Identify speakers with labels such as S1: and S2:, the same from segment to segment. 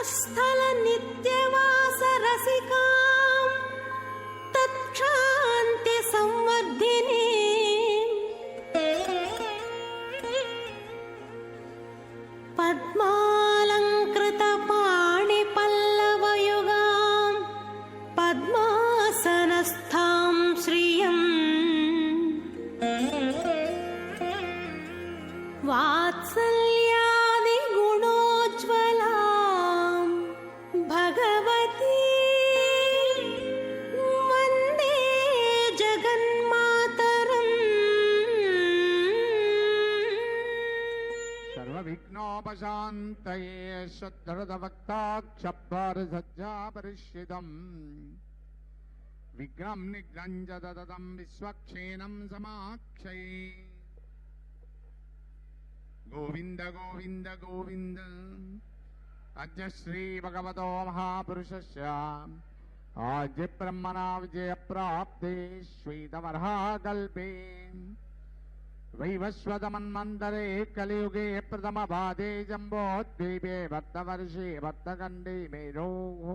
S1: स्थल नित्यवास रसिकां तत्क्षान्ति संवर्धिनी पद्मालंकृत पाणि पल्लवयुगां पद्मासनस्थां श्रियं वात्सल्यादि गुणोज्ज्वलां भगवती वन्दे जगन्मातरम्।
S2: सर्वविघ्नोपशान्तये शुद्धरदवक्ताक्षब्दरसज्जापरिष्यितम् विघ्नं निघ्नं च ददतं विश्वक्षेणं समाक्षये। गोविंद गोविंद गोविंद। अद्य श्री भगवतो महापुरुषस्य आद्य ब्रह्मणा विजय प्राप्ते श्वेतवर्हाकल्पे वैवस्वतमन्वन्तरे कलियुगे प्रथमपादे जम्बोद्वीपे भक्तवर्षे भक्तखण्डे मेरोः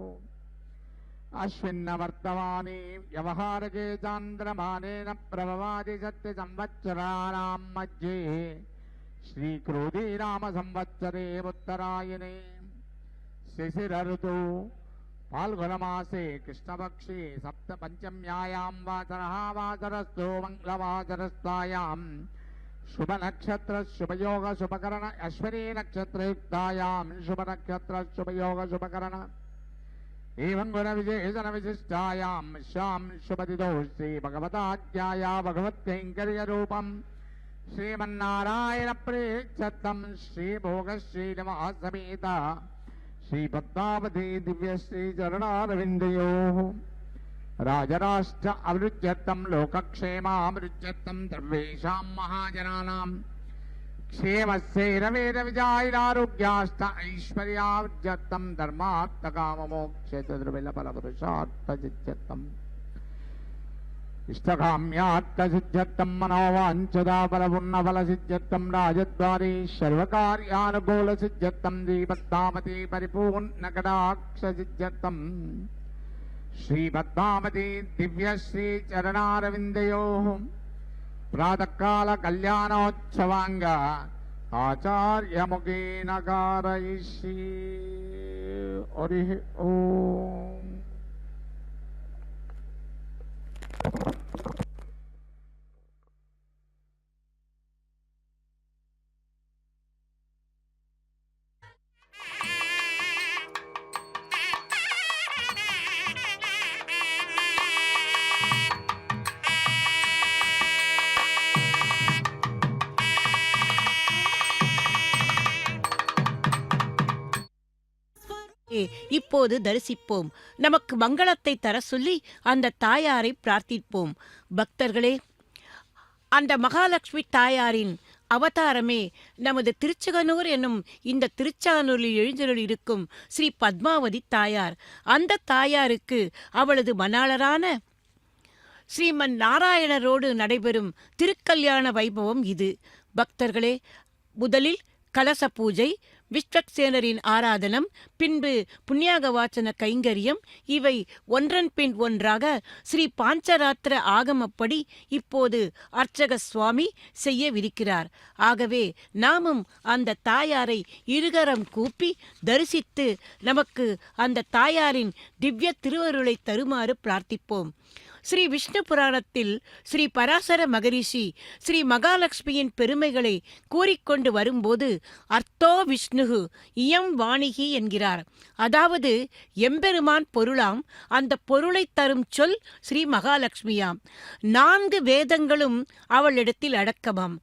S2: अश्विन्नवर्तमाने व्यवहारके चान्द्रमानेन प्रभवादि सत्यसंवत्सराणां मध्ये श्रीक्रोधी राम संवत्सरे उत्तरायणे शिशिर ऋतु फाल्गुनमासे कृष्णपक्षे सप्तपञ्चम्यायां वासरः वासरस्तु मंगलवासरस्तायां शुभनक्षत्र शुभयोग शुभकरण अश्विनी नक्षत्रयुक्तायां शुभनक्षत्र शुभयोग शुभकरण एवं गुणविशेषण विशिष्टायां श्याम शुभतिथौ श्री भगवताज्ञाया भगवत्कैङ्कर्यरूपम् श्रीमन्नारायण प्रेक्षतं श्रीभोग श्रीनिवास समेत श्री पद्मावती दिव्य श्री चरणारविन्दयोः राजराष्ट्र अवृज्यतं लोकक्षेमामृज्यतं सर्वेषां महाजनानां क्षेमस्यैरवेरविजायरारोग्याश्च ऐश्वर्यावृज्यतं धर्मार्थकाममोक्षचतुर्विलफलपुरुषार्थजित्यर्थम् इष्टकाम्यार्थसिद्ध्यर्थं मनोवाञ्छिताफलपूर्णफलसिद्ध्यर्थं राजद्वारे सर्वकार्यानुकूलसिद्ध्यर्थं श्रीपद्मावती परिपूर्णकटाक्षसिद्ध्यर्थं श्रीपद्मावती दिव्यश्रीचरणारविन्दयोः प्रातःकाल कल्याणोत्सवाङ्ग आचार्यमुखेन कारयिष्ये। हरिः ओम्।
S3: இப்போது தரிசிப்போம். நமக்கு மங்களத்தை தர சொல்லி அந்த தாயாரை பிரார்த்திப்போம். பக்தர்களே, அந்த மகாலட்சுமி தாயாரின் அவதாரமே நமது திருச்செங்கனூர் என்னும் இந்த திருச்சானூரில் எழுந்தருளி இருக்கும் ஸ்ரீ பத்மாவதி தாயார். அந்த தாயாருக்கு அவளது மணாளரான ஸ்ரீமன் நாராயணரோடு நடைபெறும் திருக்கல்யாண வைபவம் இது. பக்தர்களே, முதலில் கலச பூஜை, விஸ்வக்சேனரின் ஆராதனம், பின்பு புண்ணியாக வாச்சன கைங்கரியம், இவை ஒன்றன் பின் ஒன்றாக ஸ்ரீ பாஞ்சராத்திர ஆகமப்படி இப்போது அர்ச்சக சுவாமி செய்யவிருக்கிறார். ஆகவே நாமும் அந்த தாயாரை இருகரம் கூப்பி தரிசித்து நமக்கு அந்த தாயாரின் திவ்ய திருவருளை தருமாறு பிரார்த்திப்போம். ஸ்ரீ விஷ்ணு புராணத்தில் ஸ்ரீ பராசர மகரிஷி ஸ்ரீ மகாலட்சுமியின் பெருமைகளை கூறிக்கொண்டு வரும்போது அர்த்தோ விஷ்ணுகு இயம் வாணிகி என்கிறார். அதாவது எம்பெருமான் பொருளாம், அந்த பொருளை தரும் சொல் ஸ்ரீ மகாலட்சுமியாம். 4 வேதங்களும் அவளிடத்தில் அடக்கமாம்.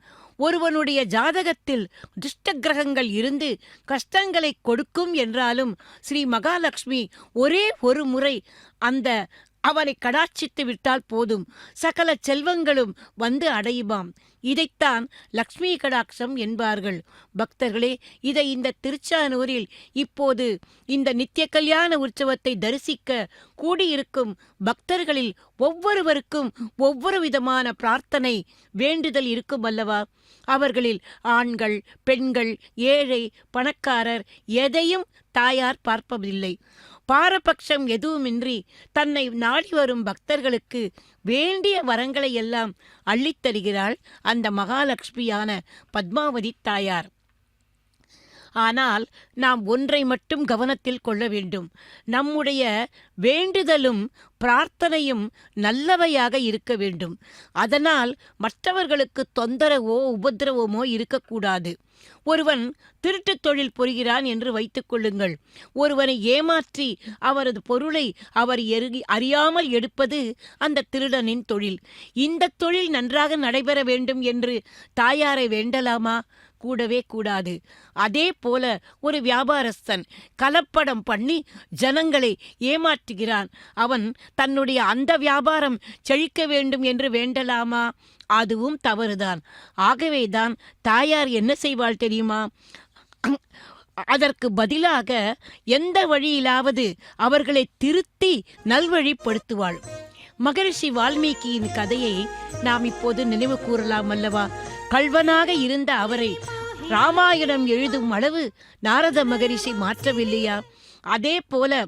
S3: ஒருவனுடைய ஜாதகத்தில் துஷ்ட கிரகங்கள் இருந்து கஷ்டங்களை கொடுக்கும் என்றாலும் ஸ்ரீ மகாலட்சுமி ஒரே ஒரு முறை அவனை கடாட்சித்து விட்டால் போதும், சகல செல்வங்களும் வந்து அடையுமாம். இதைத்தான் லக்ஷ்மி கடாட்சம் என்பார்கள். பக்தர்களே, இதை இந்த திருச்சானூரில் இப்போது இந்த நித்திய கல்யாண உற்சவத்தை தரிசிக்க கூடியிருக்கும் பக்தர்களில் ஒவ்வொருவருக்கும் ஒவ்வொரு விதமான பிரார்த்தனை வேண்டுதல் இருக்கும் அல்லவா? அவர்களில் ஆண்கள், பெண்கள், ஏழை, பணக்காரர் எதையும் தாயார் பார்ப்பதில்லை. பாரபட்சம் எதுவுமின்றி தன்னை நாடி வரும் பக்தர்களுக்கு வேண்டிய வரங்களை எல்லாம் அள்ளித்தருகிறாள் அந்த மகாலட்சுமியான பத்மாவதி தாயார். ஆனால் நாம் ஒன்றை மட்டும் கவனத்தில் கொள்ள வேண்டும். நம்முடைய வேண்டுதலும் பிரார்த்தனையும் நல்லவையாக இருக்க வேண்டும். அதனால் மற்றவர்களுக்கு தொந்தரவோ உபத்திரவமோ இருக்கக்கூடாது. ஒருவன் திருட்டுத் தொழில் புரிகிறான் என்று வைத்துக் கொள்ளுங்கள். ஒருவனை ஏமாற்றி அவரது பொருளை அவர் அறியாமல் எடுப்பது அந்த திருடனின் தொழில். இந்த தொழில் நன்றாக நடைபெற வேண்டும் என்று தாயாரை வேண்டலாமா? கூடவே கூடாது. அதே போல ஒரு வியாபாரஸ்தன் கலப்படம் பண்ணி ஜனங்களை ஏமாற்றுகிறான். அவன் தன்னுடைய அந்த வியாபாரம் செழிக்க வேண்டும் என்று வேண்டலாமா? அதுவும் தவறுதான். ஆகவேதான் தாயார் என்ன செய்வாள் தெரியுமா? அதற்கு பதிலாக எந்த வழியிலாவது அவர்களை திருத்தி நல்வழிப்படுத்துவாள். மகரிஷி வால்மீகியின் கதையை நாம் இப்போது நினைவு கூறலாம் அல்லவா? கள்வனாக இருந்த அவரை ராமாயணம் எழுதும் அளவு நாரத மகரிஷி மாற்றவில்லையா? அதே போல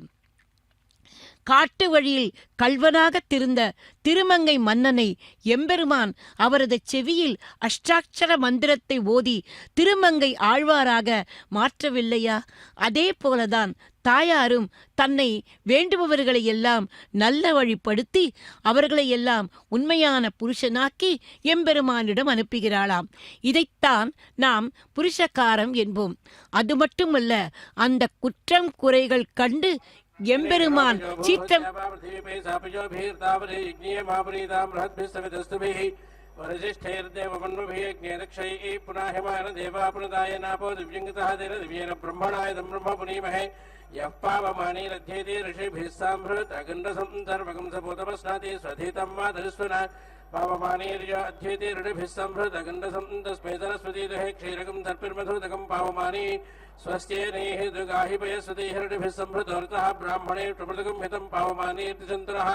S3: காட்டு வழியில் கள்வனாக திருந்த திருமங்கை மன்னனை எம்பெருமான் அவரது செவியில் அஷ்டாட்சர மந்திரத்தை ஓதி திருமங்கை ஆழ்வாராக மாற்றவில்லையா? அதே போலதான் தாயாரும் தன்னை வேண்டுபவர்களை எல்லாம் நல்ல வழிப்படுத்தி அவர்களை எல்லாம் உண்மையான புருஷனாக்கி எம்பெருமானிடம் அனுப்புகிறாளாம். இதைத்தான் நாம் புருஷகாரம் என்போம். அது மட்டுமல்ல, அந்த குற்றம் குறைகள் கண்டு எம்பெருமான் சீற்றம்
S4: स्वस्त्येनेहि दुगाहिपयस्वतीहृदिभिः संभृतोऽर्थः ब्राह्मणे प्रमृतकं हितं पावमानेर्तिचन्द्रः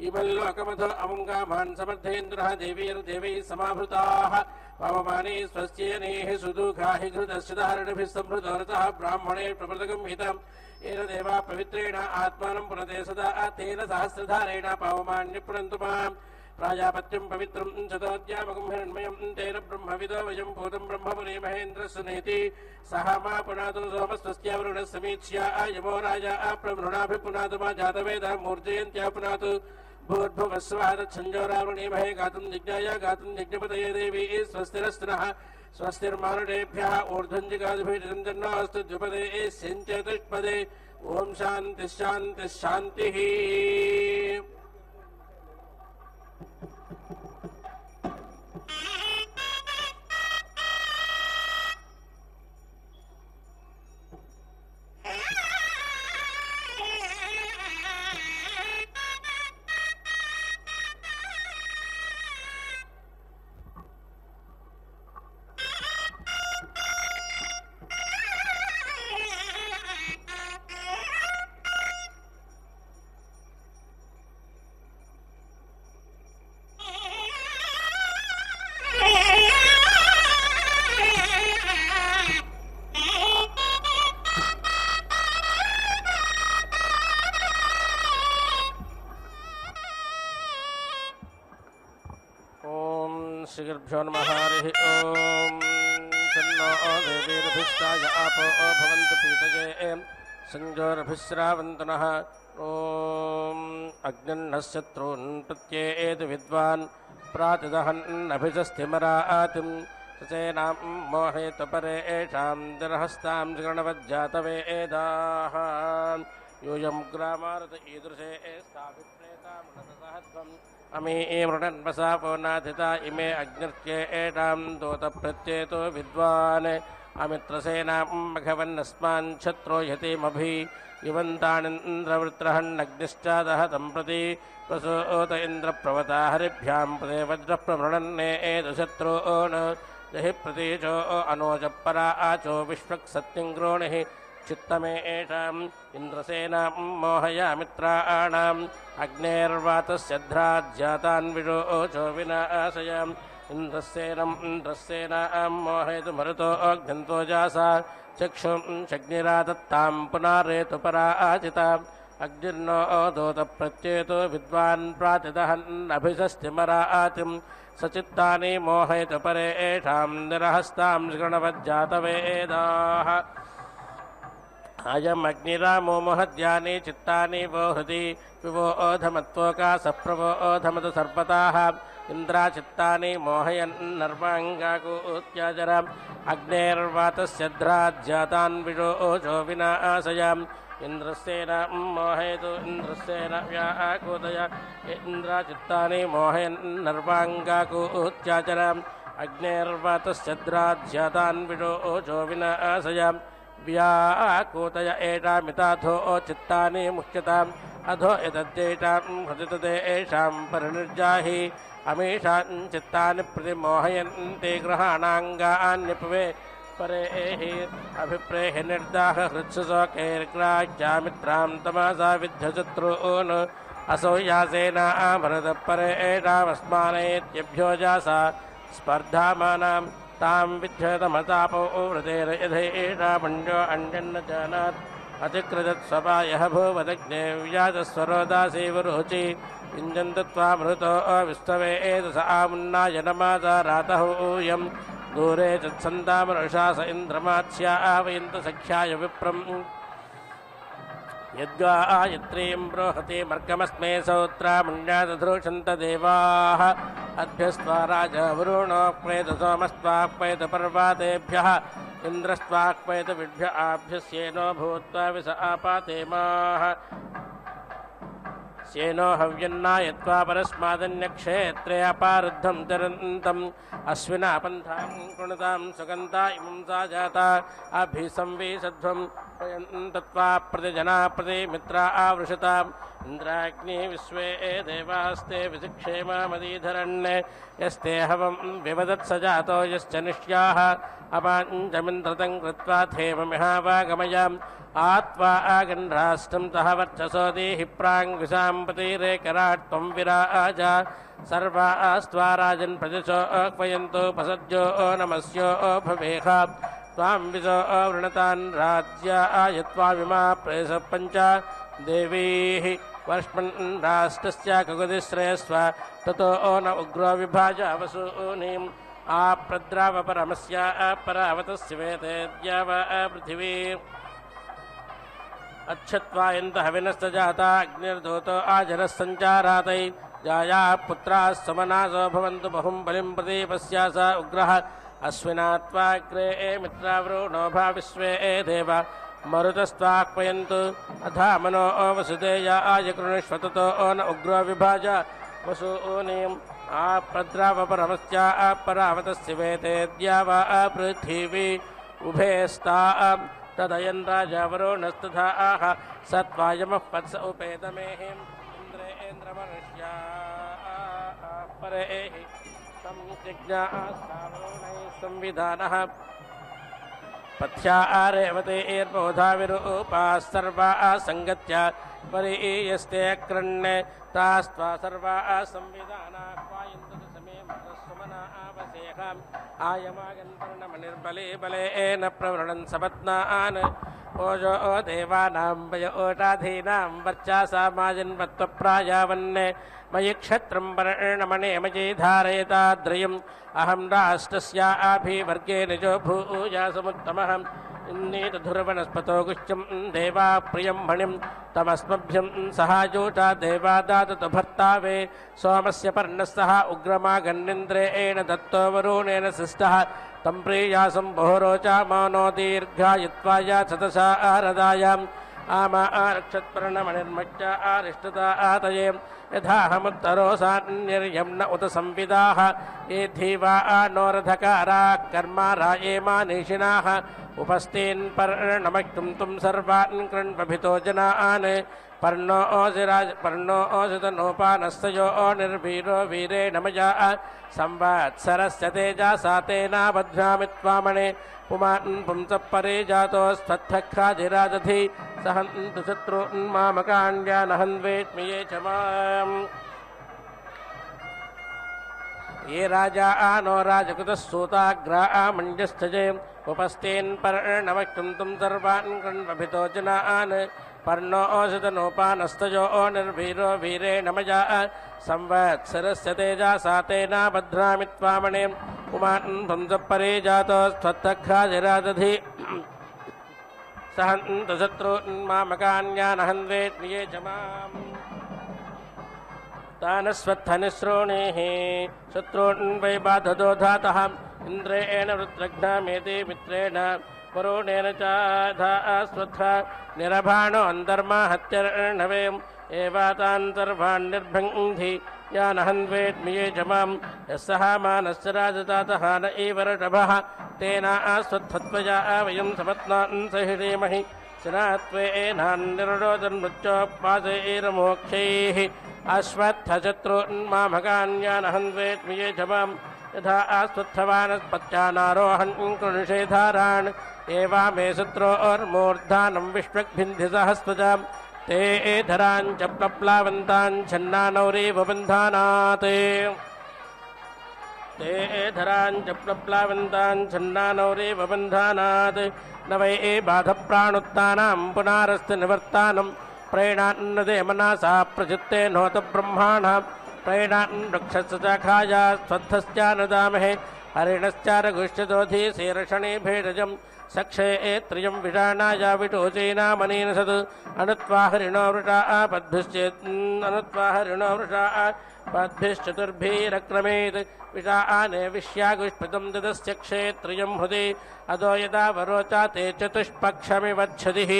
S4: इमल्लोकमथो अमुङ्गामान् समर्थेन्द्रः देवैः समाभृताः पावमाने स्वस्त्येनेहि सुदुगाहि घृतश्चिदहृदिभिः संभृतोऽर्थः ब्राह्मणे प्रमृतकं हितं येन देवा पवित्रेण आत्मानं पुनते सदा तेन सहस्रधारेण पावमान्यपुनन्तु माम् प्राजापत्यं पवित्रं चतोद्यामकं हिरण्मयं तेन ब्रह्मविदो वयं भूतं ब्रह्मपुरी महेन्द्रस्सुनेति सह मा पुनातु सोमस्वस्त्यावरुणः समीक्ष्या यमो राजा प्रमृणाभिपुनातु मा जातवेदः मूर्जयन्त्या पुनातु भूर्भुवस्वादच्छञ्जोरावृणीमहे गातुं जिज्ञाय गातुं जिज्ञपतये देवी स्वस्तिरस्तिनः स्वस्तिर्मारुडेभ्यः ऊर्ध्वञ्जिगादिभिर्जन्नास्तु द्विपदे सिञ्चतुष्पदे ॐ शान्तिः शान्तिः शान्तिः. श्रीगुरुभ्यो नमः. हरिः ओम्. तन्नो देवीर्भिष्टाय आपो भवन्तु पीतये संजोरभिश्रावन्तु नः. ॐ अग्निर्नः शत्रून् प्रत्येतु विद्वान् प्रातिदहन्नभिजस्तिमरातिं सचेनां मोहेतु परेषां दिरहस्तां गणवज्जातवेदाः यूयं ग्रामारत ईदृशे स्थाभिप्रेतामृतसहध्वम् अमी मृडन्वसापो नाथिता इमे अग्निर्त्ये एषां दूतप्रत्येतो विद्वान् अमित्रसेनां भगवन्नस्मान् शत्रो यतिमभि युवन्तानिन्द्रवृत्रहन्नग्निश्चादहतं प्रति प्रसूत इन्द्रप्रवता हरिभ्यां प्रदे वज्रप्रवृणन्ने एतशत्रून् जहि प्रतीचो अनोजपरा आचो विश्वक्सत्यङ्ग्रोणिः चित्तमे एषाम् इन्द्रसेनां मोहयामित्राणाम् अग्नेर्वातस्य ध्राज्जातान् विरोचो विनाशयाम् इन्द्रसेनां मोहयतु मरुतो अग्निन्तो जासा चक्षुं शग्निरादत्तां पुनारेतु पराजिताम् अग्निर्नो दोतप्रत्येतो विद्वान् प्रातिदहन्नभिषस्तिमरातिं सचित्तानि मोहयतु परे एषां निरहस्तां गणवज्जातवेदाः अयमग्निरामो महद्यानि चित्तानि वो हृदि विवोधमत्वोकासः प्रवोधमतु सर्वताः इन्द्राचित्तानि मोहयन्नर्वाङ्गाकूत्याजराम् अग्नेर्वातस्य ध्राज्जातान् विरोचो विनाशयाम् इन्द्रसेनां मोहयतु इन्द्रसेन व्याकूतय इन्द्राचित्तानि मोहयन्नर्वाङ्गाकूत्याजराम् अग्नेर्वातस्य ध्राज्जातान् विरोचो विनाशयाम् व्याकूतय एषामिताथो चित्तानि मुह्यताम् अधो यदद्येषां हृदि तदेषां परिनिर्जाहि अमीषां चित्तानि प्रतिमोहयन्ति ग्रहाणाङ्गान्यपवे परेः अभिप्रेहि निर्दाह हृत्सुशोकैर्ग्राह्यामित्रां तमसा विद्यशत्रून् असौ यासेना भरतः परे एषामस्मानेत्यभ्यो जासा स्पर्धामानां तां विद्यतमतापो वृतेर यथेषा मण्ड्यो अन्यन्न जानात् अतिकृतत् स्वपायः भूवदग्ने व्याजस्वरो दासीवरुचि इञ्जन्तु त्वामृतो विस्तवे एतस आमुन्नाय नमासा रातः ऊयं दूरे तत्सन्तामनुषा स इन्द्रमात्स्या आवयन्तु सख्याय विप्रम् यद्गायत्रीं बृहति मर्गमस्मे सौत्रामुण्यादधृषन्त देवाः अभ्यस्त्वा राजा वरुणोऽक्वेत सोमस्त्वाक्वेत पर्वातेभ्यः इन्द्रस्त्वाक्वेत विद्भ्य आभ्यस्येनो भूत्वा विस आपातेमाः स्येनो हव्यन्नायत्वा परस्मादन्यक्षेत्रे अपारुद्धं चरन्तम् अश्विना पन्थां कृणुतां सुगन्धा इमं सा जाता अभिसंवीसध्वं तत्त्वा प्रतिजना प्रतिमित्रा आवृषताम् इन्द्राग्नि विश्वे देवास्ते विशिक्षेमामदीधरन् यस्ते हवं विवदत्स जातो यश्च निश्याः अपाञ्चमिन्द्रतं कृत्वा थेममिहावागमयाम् आत्वा आगन्ध्राष्टं तः वर्चसो देहि प्राङ्विशाम्पतिरेकराट् त्वं विराजा सर्वास्त्वा राजन् प्रजसो अक्वयन्तो पसद्यो नमस्यो भवेह त्वां विशो वृणतान् राज्या आयत्वा प्रेसपञ्च देवीः वर्ष्मन् राष्ट्रस्य ककुदिश्रेयस्व ततो न उग्रो विभाज वसूनीम् आप्रद्रावपरमस्य अपरावतस्य वेतेद्या वा पृथिवी अच्छत्वायन्त हविनश्च जाता अग्निर्धूतो आजरः सञ्चारातै जायाः पुत्राः समनासो भवन्तु बहुं बलिं प्रदीपस्या स उग्रः अश्विनात्वाग्रे मित्रावृणो भा विश्वे देव मरुतस्त्वाक्वयन्तु अथा मनो वसुदेया आयकृणुष्वततो न उग्रो विभाज वसूनीम् आप्रद्रावपरमस्या अपरावतस्य वेतेद्या वा पृथिवी उभे स्ता तदयन् राजा वरुणस्तथा आह स त्वायमः पत्स उपेतमेहिम् इन्द्रेन्द्रमनुष्या परेः संज्ञास्तावरुणैः संविधानः पथ्या आरेवते एर्बोधा विरूपाः सर्वाः सङ्गत्य परीयस्ते अक्रण्ये तास्त्वा सर्वाः संविधानाः पायन्तु समे मधुसुमना आवसेहाम् आयमागन्तर्णमनिर्बले बलेन प्रवृणन् सपत्नान् ओजो देवानां वय ओटाधीनां वर्चासा माजन्वत्वप्रायावन्ने मयि क्षत्रं वर्णमणे मयि धारयताद्रयम् अहं राष्ट्रस्या आभिवर्गे निजो भूयासमुत्तमः इन्नीतधुर्वनस्पतो गुह्यं देवा प्रियं मणिं तमस्मभ्यं सहाजोटा देवादातु भर्तावे सोमस्य पर्णस्तः उग्रमागन्निन्द्रेण दत्तो वरुणेन सृष्टः तं प्रियासं बहुरोचा मानो दीर्घायत्वाया सतसा आरदायां आमा आरक्षत्पर्णमणिर्मज्ज आरिष्टता आतये यथाहमुत्तरोऽसान्निर्यं न उत संविदाः ये धीवा नोरधकाराः कर्मा रायेमा निशिनाः उपस्तेन् पर्णमक्तुं तुं सर्वान् कृण्वभितो जनान् पर्णो ओषितनोपानस्तयो निर्वीरो वीरेण मया संवत्सरस्य तेजसा तेनावध्नामि त्वामणे पुमान् पुंसः परे जातोस्त्वत्थख्राधिरादधि सहन्तु शत्रून्मामकान्यानहन्वेष्मि ये च माम् ये राजा नो राजकृतः सूताग्रा मञ्जस्थजे उपस्तेन् पर्णमक्तुं तुं सर्वान् कृण्वभितो जनान् पर्णो ओषितनोपानस्तयो निर्वीरो वीरेण मया संवत्सरस्य तेजसा तेनावध्नामि त्वामणे पुमान् पुंसः परे जातोस्त्वत्थख्राधिरादधि सहन्तु शत्रून्मामकान्यानहन्वेष्मि ये च माम् तानस्वत्थनिःश्रोणेः शत्रून् वै बाधतो धातः इन्द्रेण वृत्रघ्नामेति मित्रेण वरुणेन च धास्वत्थ निरभाणो अन्तर्मा हत्यर्णवे एवातान् सर्वान् निर्भङ्धि यानहन्वेष्मि ये च माम् यस्सः मानस्य राजतातः न एव ऋषभः तेन आस्वत्थत्वया वयं सपत्नान् सहिषेमहि शनात्वेनान्निर्णोदन्मृत्योपासैरमोक्षैः अश्वत्थशत्रून्मामकान्यानहन्वेष्मि ये च माम् यथा आस्वत्थवानस्पत्यानारोहन् कृणिषेधारान् एवा मे शत्रोर्मूर्धानं विष्वग्भिन्धि सहस्वजां ते धराञ्च प्लप्लावन्तान् छन्नानौरेव बन्धानात् ते धराञ्च प्लप्लावन्तान् छन्नानौरेव बन्धानात् न वै बाधप्राणुत्तानां पुनारस्ति निवर्तानं प्रेणान्नदे मनसा प्रचित्ते नोत ब्रह्माणां प्रेणान् वृक्षस्य च खाया स्वद्धश्चानदामहे हरिणश्चारघुष्यदोधि शेरषणे भेषजं सक्षे त्रियं विषाणाया विटोचेनामनेन सत् अनुत्वा हरिणो वृषा पद्भिश्चेत् हरिणो वृषा पद्भिश्चतुर्भिरक्रमेत् विषा आने विश्यागुष्पदं ददस्य क्षेत्रियं हृदि अदो यदा वरोचा ते चतुष्पक्षमिवच्छदिः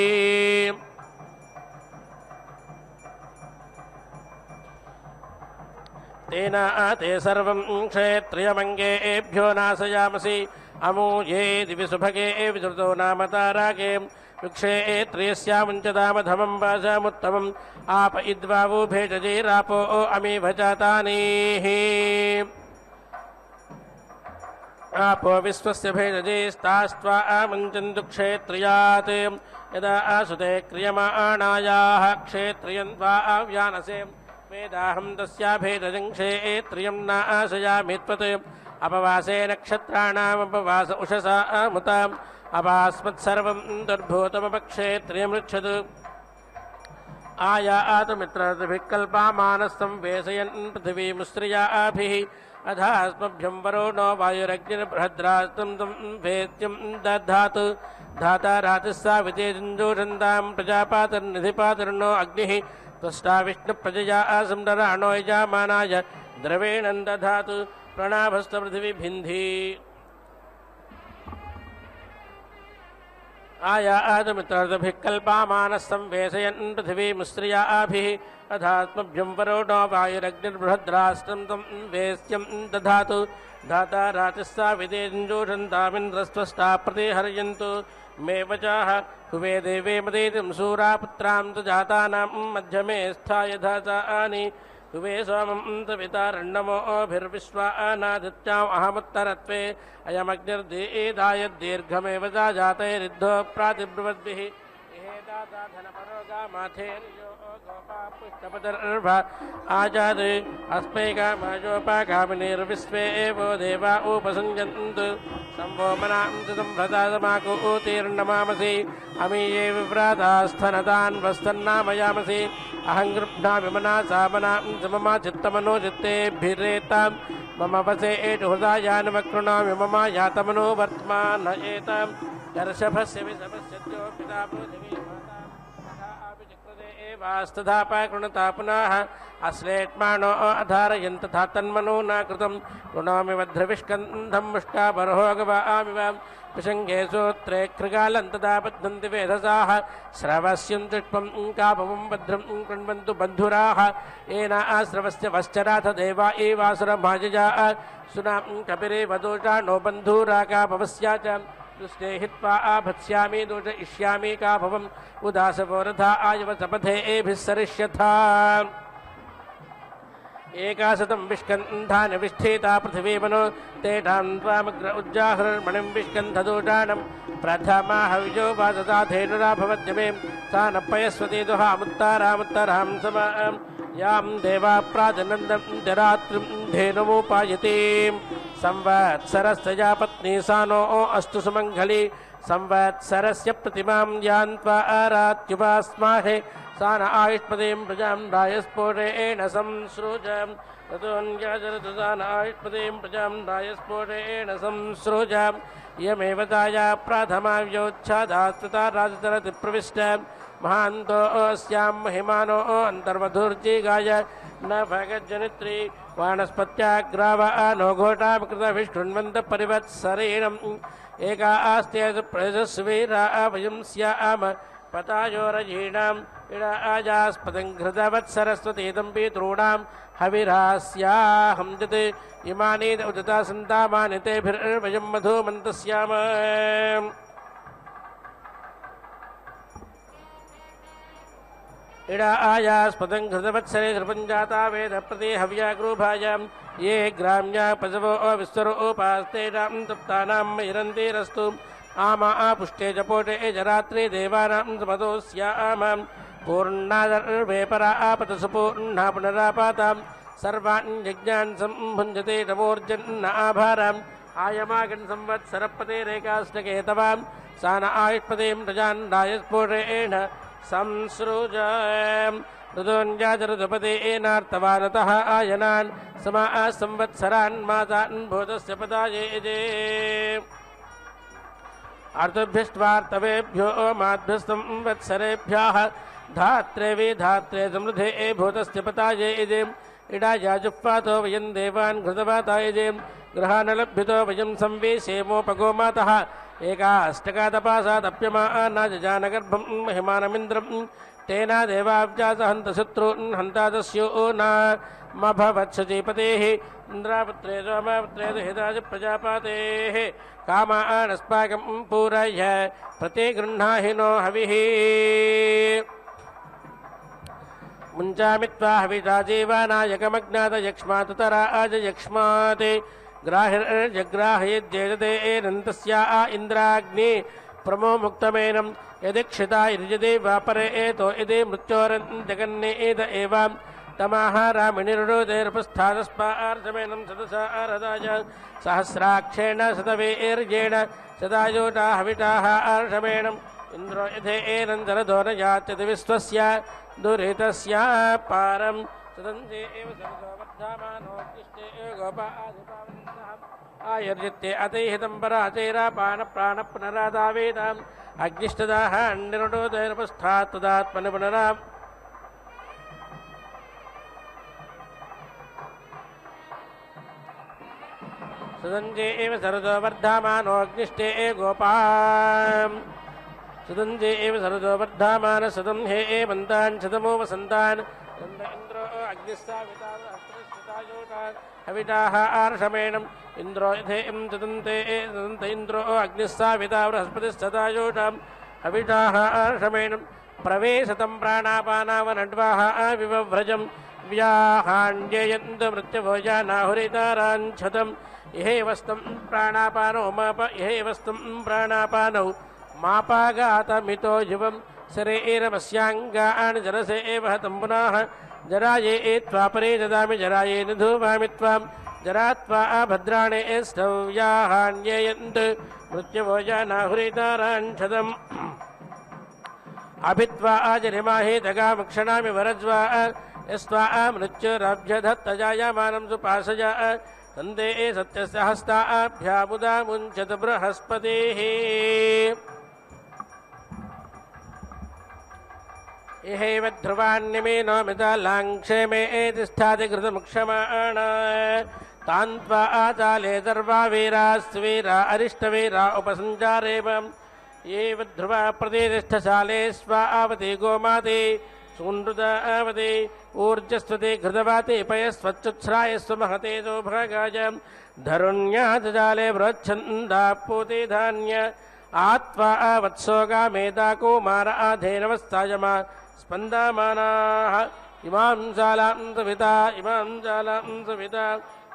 S4: तेन ते सर्वं क्षेत्रियमङ्गेभ्यो नाशयामसि अमूये दिवि सुभगे विधृतो नाम तारागे वृक्षे त्रियस्यामुञ्चदामधमं वासामुत्तमम् आप इद्वावो भेषजेरापो अमीव जातानीः आपो विश्वस्य भेषजेस्तास्त्वा आमुञ्चन्तु क्षेत्रियात् यदा आसुते क्रियमाणायाः क्षेत्रियं त्वा आव्यानसे वेदाहं तस्याभेदजं क्षेत्रियं न आशयामि त्वत् अपवासे नक्षत्राणामपवास उषसा अमुताम् अपास्मत्सर्वं दुर्भूतमपक्षेत्रियमृच्छत् आयातमित्रभिः कल्पामानस्तं वेशयन् पृथिवीमुस्त्रियाभिः अधास्मभ्यं वरुणो वायुरग्निर्बृहद्रास्तं तं वेद्यं दधातु धाता रातिस्साविते जुञ्जूषन्तां प्रजापातिर्निधिपातिर्नो अग्निः त्वष्टा विष्णुप्रजया आसंडराणो यजामानाय द्रवेण दधातु प्रणाभस्तपृथिवीभिन्धि आयातमित्रभिः कल्पामानस्तं वेशयन् पृथिवीमुस्त्रियाभिः अधात्मभ्यं वरुणो वायुरग्निर्बृहद्राष्ट्रं तं वेश्यं दधातु धाता रातिस्साविते जुञ्जूषन्तामिन्द्रस्त्वष्टा प्रतिहर्यन्तु मे वचाः हुवे देवे मदेतिं सूरापुत्रां च जातानां मध्यमे स्थाय धातानि हुवे सोमं तवितारण्यमोभिर्विश्वानादित्याम् अहमुत्तरत्वे अयमग्निर्देदाय दीर्घमेव जातैरिद्धो प्रातिब्रुवद्भिः धनपरोगामाथेर्यो गोपापुष्टपदर्भ आजाद अस्मै कामाजोपागामिनीर्विश्वे एवो देवा उपसञ्जन्तु संवो मनां संभ्रतासमाकूतीर्णमामसि अमीये विव्रातास्थनतान् वस्तन्नामयामसि अहं गृह्णामि मनसा मनां मम चित्तमनो चित्तेभिरेतां मम वसे एषु हृदायानमकृणामि मम यातमनो वर्त्मान एतां गर्षभस्य विषभस्य पिता पृथिवी वास्तधापाकृणता पुनः अश्लेट्माणो अधारयन् तथा तन्मनो न कृतं ऋणोमि वध्रविष्कन्धं मुष्टाबर्होगवामिव प्रसङ्गे सूत्रे कृगालं तदा बध्नन्ति वेधसाः श्रवस्यं दुष्पं कापवं भद्रं कृण्वन्तु बन्धुराः येन आश्रवस्य वश्चराथ देवा एवासुरमाजया सुनां कपिरे वदोषा नो बन्धुरा कापवस्या च दुष्टे हित्वा आभत्स्यामि दोष इष्यामि कापवम् उदासवोरथा आयव सपथे एभिः सरिष्यथा एकाशतं विष्कन्धानि विष्ठिता पृथिवीमनो तेषां त्वामग्र उज्जाहृर्मणिं विष्कन्धदोषाणं प्रथमा हविजो वाससा धेनुरा भवद्यमे सा न पयस्वती दुहामुत्तारामुत्तरां समां यां देवा प्राजनन्दं जरात्रिं धेनुमुपायतीं संवत्सरस्य पत्नी सा नो अस्तु सुमङ्गली संवत्सरस्य प्रतिमां यान्त्वा आरात्युपास्माहे सा न आयुष्पदीं प्रजां रायस्फोटेन संसृजं ततोऽन्याचरतु सा न आयुष्पदीं प्रजां रायस्फोटेन संसृजं इयमेव ताया प्राथमाव्योच्छादास्तुता राजतरति प्रविष्ट महान्तो अस्यां महिमानो अन्तर्वधूर्जिगाय न भगज्जनित्री वानस्पत्याग्राव नो घोटामकृतविष्णुन्वन्त परिवत्सरेणम् एका आस्ते प्रजस्वीरा वयं स्याम पतायोरजीणाम् इडा आजास्पदं घृतवत्सरस्वतीदं पितॄणां हविरास्याहं यत् इमानि उदिता सन्तामानि तेभिर्वयं मधुमन्तस्याम इडा आयास्पदं घृतवत्सरे घृपञ्जाता वेदप्रति हव्याग्रूभायां ये ग्राम्या पशवो विस्तरोपास्तेषां तप्तानां मयिरन्तिरस्तु आमा पुष्टे जपोटे जरात्रे देवानां समदोऽस्यामां पूर्णादर्वे परा आपतसुपूर्णा पुनरापातां सर्वान् यज्ञान् सम्भुञ्जते नमोर्जन्न आभाराम् आयमागन् संवत्सरपतेरेकाष्टके तवां सा न आयुष्पदीं प्रजान् रायस्फोटेन संसृजम् ऋतोऽन्याचरतपतेनार्तवानतः आयनान् समा संवत्सरान् मातान् भूतस्य पदाये अर्धभ्यष्ट्वार्तवेभ्यो माद्भ्यस्संवत्सरेभ्यः धात्रे विधात्रे समृद्धे भूतस्य पताये इडाया जुह्वातो वयं देवान् घृतवाताये गृहानलभ्युतो वयं संवेशेमोपगो मातः एकाष्टकातपासादप्यमाना जजानगर्भं महिमानमिन्द्रं तेन देवाब्जासहन्त शत्रून् हन्तादस्यो नामभवत्सचीपतेः इन्द्रापुत्रे सोमपुत्रे दुहिताज प्रजापातेः कामानस्माकं पूरय प्रतिगृह्णाहि नो हविः मुञ्चामित्वा हविषा जीवानायकमज्ञातयक्ष्मातुतरा अजयक्ष्मात् ग्राहिर्जग्राहयेद्येजते एनन्तस्या इन्द्राग्नि प्रमो मुक्तमेनं यदि क्षिता यदि वापरे एतो यदि मृत्योरजगन्ने एद एवां तमाहारामिनिरुदोदेर्पस्थादस्पार्धमेनं सदसा आरदाय सहस्राक्षेण शतवेर्येण सदायोटा हविटाः आर्षमेणम् इन्द्रो यथे एनन्दरदो न यात्यति विश्वस्य दुरितस्य पारं सदन्ते एव सर्ववर्धमानोऽग्निष्टे गोपादिपावन्तः आयुर्जित्ते अतिहितं पराचैरापानप्राणपुनरादावेदाम् अग्निष्टदाः निरुडोदैर्पस्थात् तदात्मनि पुनराम् सुदञ्जे एव सरदो वर्धमानोऽग्निष्टे गोपाम् सुदञ्जे एव सरदो वर्धमान सदं हे एवन्तान् शतमो वसन्तान् इन्द्रो अग्निस्सावितायोटान् हविटाः आर्षमेणम् इन्द्रो यथे तदन्ते तदन्त इन्द्रो अग्निस्साविता बृहस्पतिस्तदायोटाम् हविटाः आर्षमेणम् प्रवेशतं प्राणापानावनड्वाः विवव्रजम् व्याहाण्ययन्त मृत्युभोजानाहुरिताराञ्छतम् इहेवस्तं प्राणापानो माप इहेवस्तं प्राणापानौ मापागातमितो युवं शरीरमस्याङ्गानि जरसे एव हतं पुनः जराये त्वापरे ददामि जराये निधूमामि त्वां जरात्वा भद्राणे स्तव्याहाण्ययन्त मृत्युभोजानाहुरिताराञ्छतम् अभित्वा आजनिमाहे दगामक्षणामि वरज्वा यस्त्वा मृत्युरभ्यधत्तजायमानं सुपासया तन्दे सत्यस्य हस्ताभ्यामुदा मुञ्चत बृहस्पतिः इहैव ध्रुवान्यमेनो मितालाङ्क्षेमे तिष्ठाति घृतमुक्षमाण तान् त्वा आचाले सर्वा वीरास्वीरा अरिष्टवीरा उपसञ्चारेव एव ध्रुवा प्रतिष्ठशाले स्वावति गोमाति सूनृतावति ऊर्जस्वति घृतवाति पयस्वच्चुच्छ्रायस्व महतेजो भगाय धरुण्याजाले वृच्छन्दापूति धान्य आत्वा वत्सोगा मेधा कुमार आधेनवस्थायमा स्पन्दमानाः इमां जालां सविता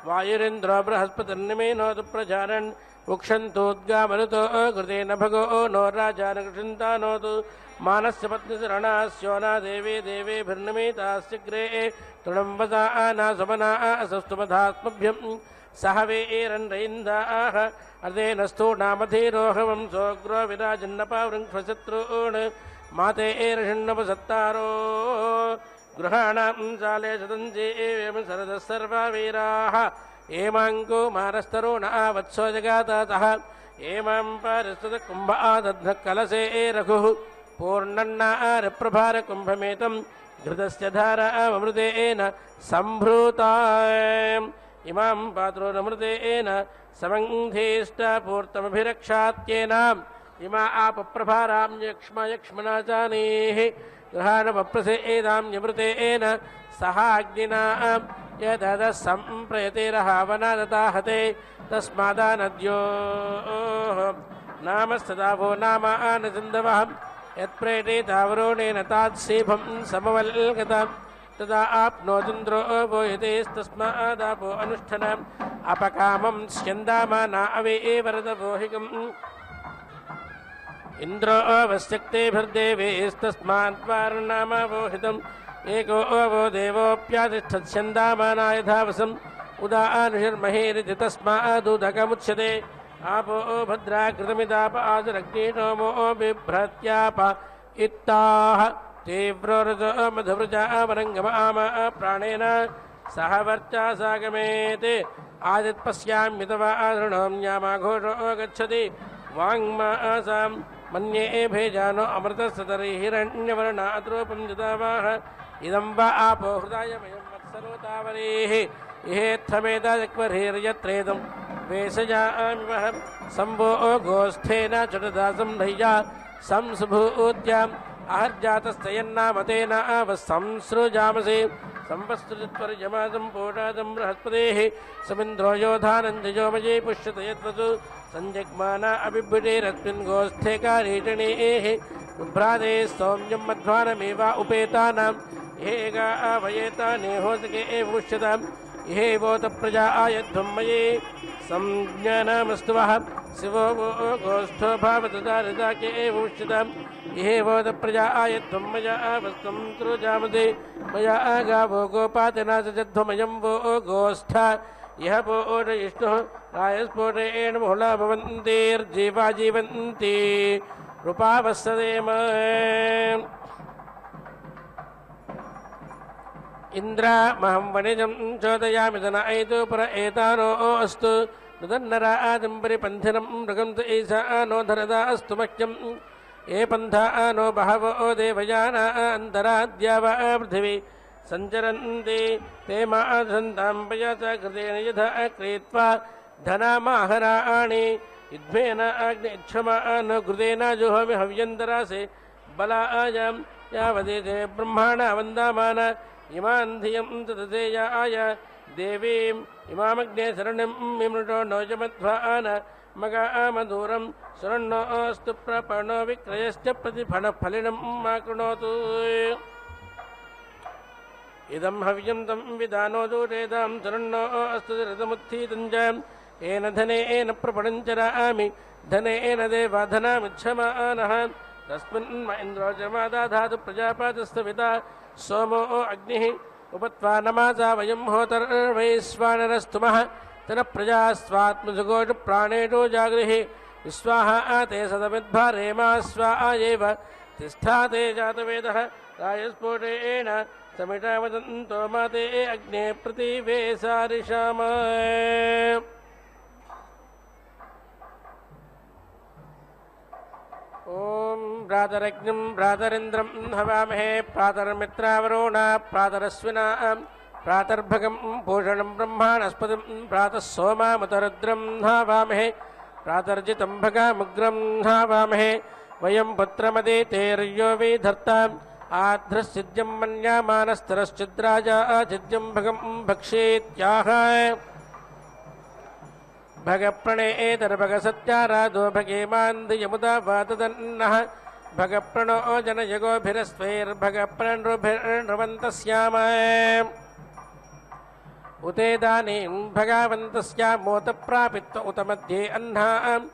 S4: वायुरिन्द्रो बृहस्पतिर्निमेनोतु प्रजारन् उक्षन्तोद्गामरुतो कृतेन भगो नो राजानकृषन्तानोतु मानस्य पत्नीशरणास्योना देवे देवेभिर्निमितास्यग्रे तृणं वसा आना सुमना असस्तुमधात्मभ्यं सह वेरन्रैन्दाः अर्धेन स्तूणामधीरोहवं सोऽग्रो विराजन्नपावृङ्क्षशत्रून् माते एर्षण्णपसत्तारो गृहाणां जाले शतञ्जे एवं शरदः सर्वा वीराः एमाङ्को मानस्तरुण वत्सो जगातः एमां पारिस्तुतकुम्भ आदध्नः कलसे रघुः पूर्णन्नारप्रभारकुम्भमेतं घृतस्य धारामृतेन सम्भृता इमां पात्रोनमृतेन समङ्धीष्टापूर्तमभिरक्षात्येनाम् इमा आपप्रभारां यक्ष्मना जानीः गृहाणमप्रसेदां यमृतेन सहाग्निना यदः सम्प्रयतेरहावनादताहते तस्मादानद्योः नामस्तदा वो नामानसिन्धवः यत्प्रेणीतावरोणेन तात्सेभं समवल्गतां तदा आप्नोदिन्द्रो वो यतेस्तस्मादापो अनुष्ठनम् अपकामं स्यन्दामाना अवे वरदवोहिकम् इन्द्रो अवस्यक्तेभिर्देवेस्तस्माद्वारनामावोहितम् एको वो देवोऽप्यातिष्ठत्स्यन्दामाना यथावसम् उदानुषर्महेरिति तस्मादुदकमुच्यते आपो भद्राकृतमिदाप आदरग्निनोमो बिभ्रत्याप इत्ताः तीव्रोरजो मधुवृजामरङ्गमाम प्राणेन सह वर्चासागमेते आदित्पश्याम्यतवा आदृणोम्यामाघोषो गच्छति वाङ्मासां मन्ये भेजानो अमृतस्ततरि हिरण्यवर्णाद्रूपं ददावाः इदं वा आपो हृदायमयं मत्सरोतावरेः इहेत्थमेताजक्वर्हिर्यत्रेदं वेशयामिवः सम्भो गोष्ठेन चटुदासं धैया संसुभूत्याम् अहर्जातस्तयन्नामतेन अवसंसृजामसि संवत्सृत्वर्यमासं पोषादं बृहस्पतेः समिन्द्रो योधानञ्जयोमये पुष्यत यद्वसु सञ्जग्माना अबिभ्युटेरस्मिन् गोष्ठे कारीटणेः उभ्रादे सौम्यं मध्वानमेव उपेतानां हेगा आवयेतानेहोसके एवुष्यताम् इहेवोत प्रजा आयध्वं मये संज्ञानामस्तु वः शिवो वो गोष्ठो भावतदारिदाके एवुष्यताम् इहेवोत प्रजा आयध्वं मया वस्तं त्रुजामदे मया गावो गोपातनासजध्वमयं वो गोष्ठा यह वोरयिष्णुः रायस्फोटेन बहुला भवन्तिर्जीवा जीवन्ति रूपावස්සदेम इन्द्रामहं वणिजं चोदयामि तना ऐतु पर एतानो अस्तु नुदन्नरा आदिं परिपन्थिनं मृगं च ईशानो धरदा अस्तु मह्यं ये पन्थानो बहवो देवयाना अन्तराद्या वा पृथिवी सञ्चरन्ति ते मासन्तां पयसा कृतेन यथा क्रीत्वा धनामाहराणि युद्धेन अग्निक्षमानो घृतेन जुहोमि हव्यन्तरासे बलायां यावदेते ब्रह्माणा वन्दामान इमान् धियं तदेयाय देवीम् इमामग्ने शरणं मिमृतो नोजमध्वान मगामधूरं शरणोऽस्तु प्रपणो विक्रयश्च प्रतिफलफलिनं मा कृणोतु इदं हव्यं तं विधानो दूरेदां शरणो अस्तु रथमुत्थीतं च येन धनेन प्रपणं चरामि धनेन देवाधनामिच्छमानः तस्मिन् इन्द्रो च मादाधातु प्रजापातस्तविता सोमो अग्निः उपत्वा नमासा वयं होतर्वैश्वानरस्तुमः तन प्रजा स्वात्मजुगोषु प्राणेषु जागृहि विश्वाहा ते सदमिद्भारेमा स्वा एव तिष्ठाते जातवेदः रायस्फोटेन समिटावदन्तो माते अग्ने प्रतिवेशारिषाम ॐ भ्रातरग्निं भ्रातरिन्द्रं हवामहे प्रातर्मित्रावरुणा प्रातरश्विना प्रातर्भगं पूषणं ब्रह्माणस्पतिं प्रातः सोमामुतरुद्रं हवामहे प्रातर्जितं भगामुग्रं हवामहे वयं पुत्रमदितेर्यो विधर्ताम् आध्रसिद्ध्यं मन्यामानस्तरश्चिद्राजाचिद्यं भगं भक्षेत्याह भगप्रणेतर्भगसत्याराधो भगेमान्दयमुदा वातदन्नः भगप्रणो जनयगोभिरस्वैर्भगप्रणृभिर्नृवन्तस्याम उतेदानीं भगावन्तस्यामोतप्रापित्व उत मध्ये अह्नाम्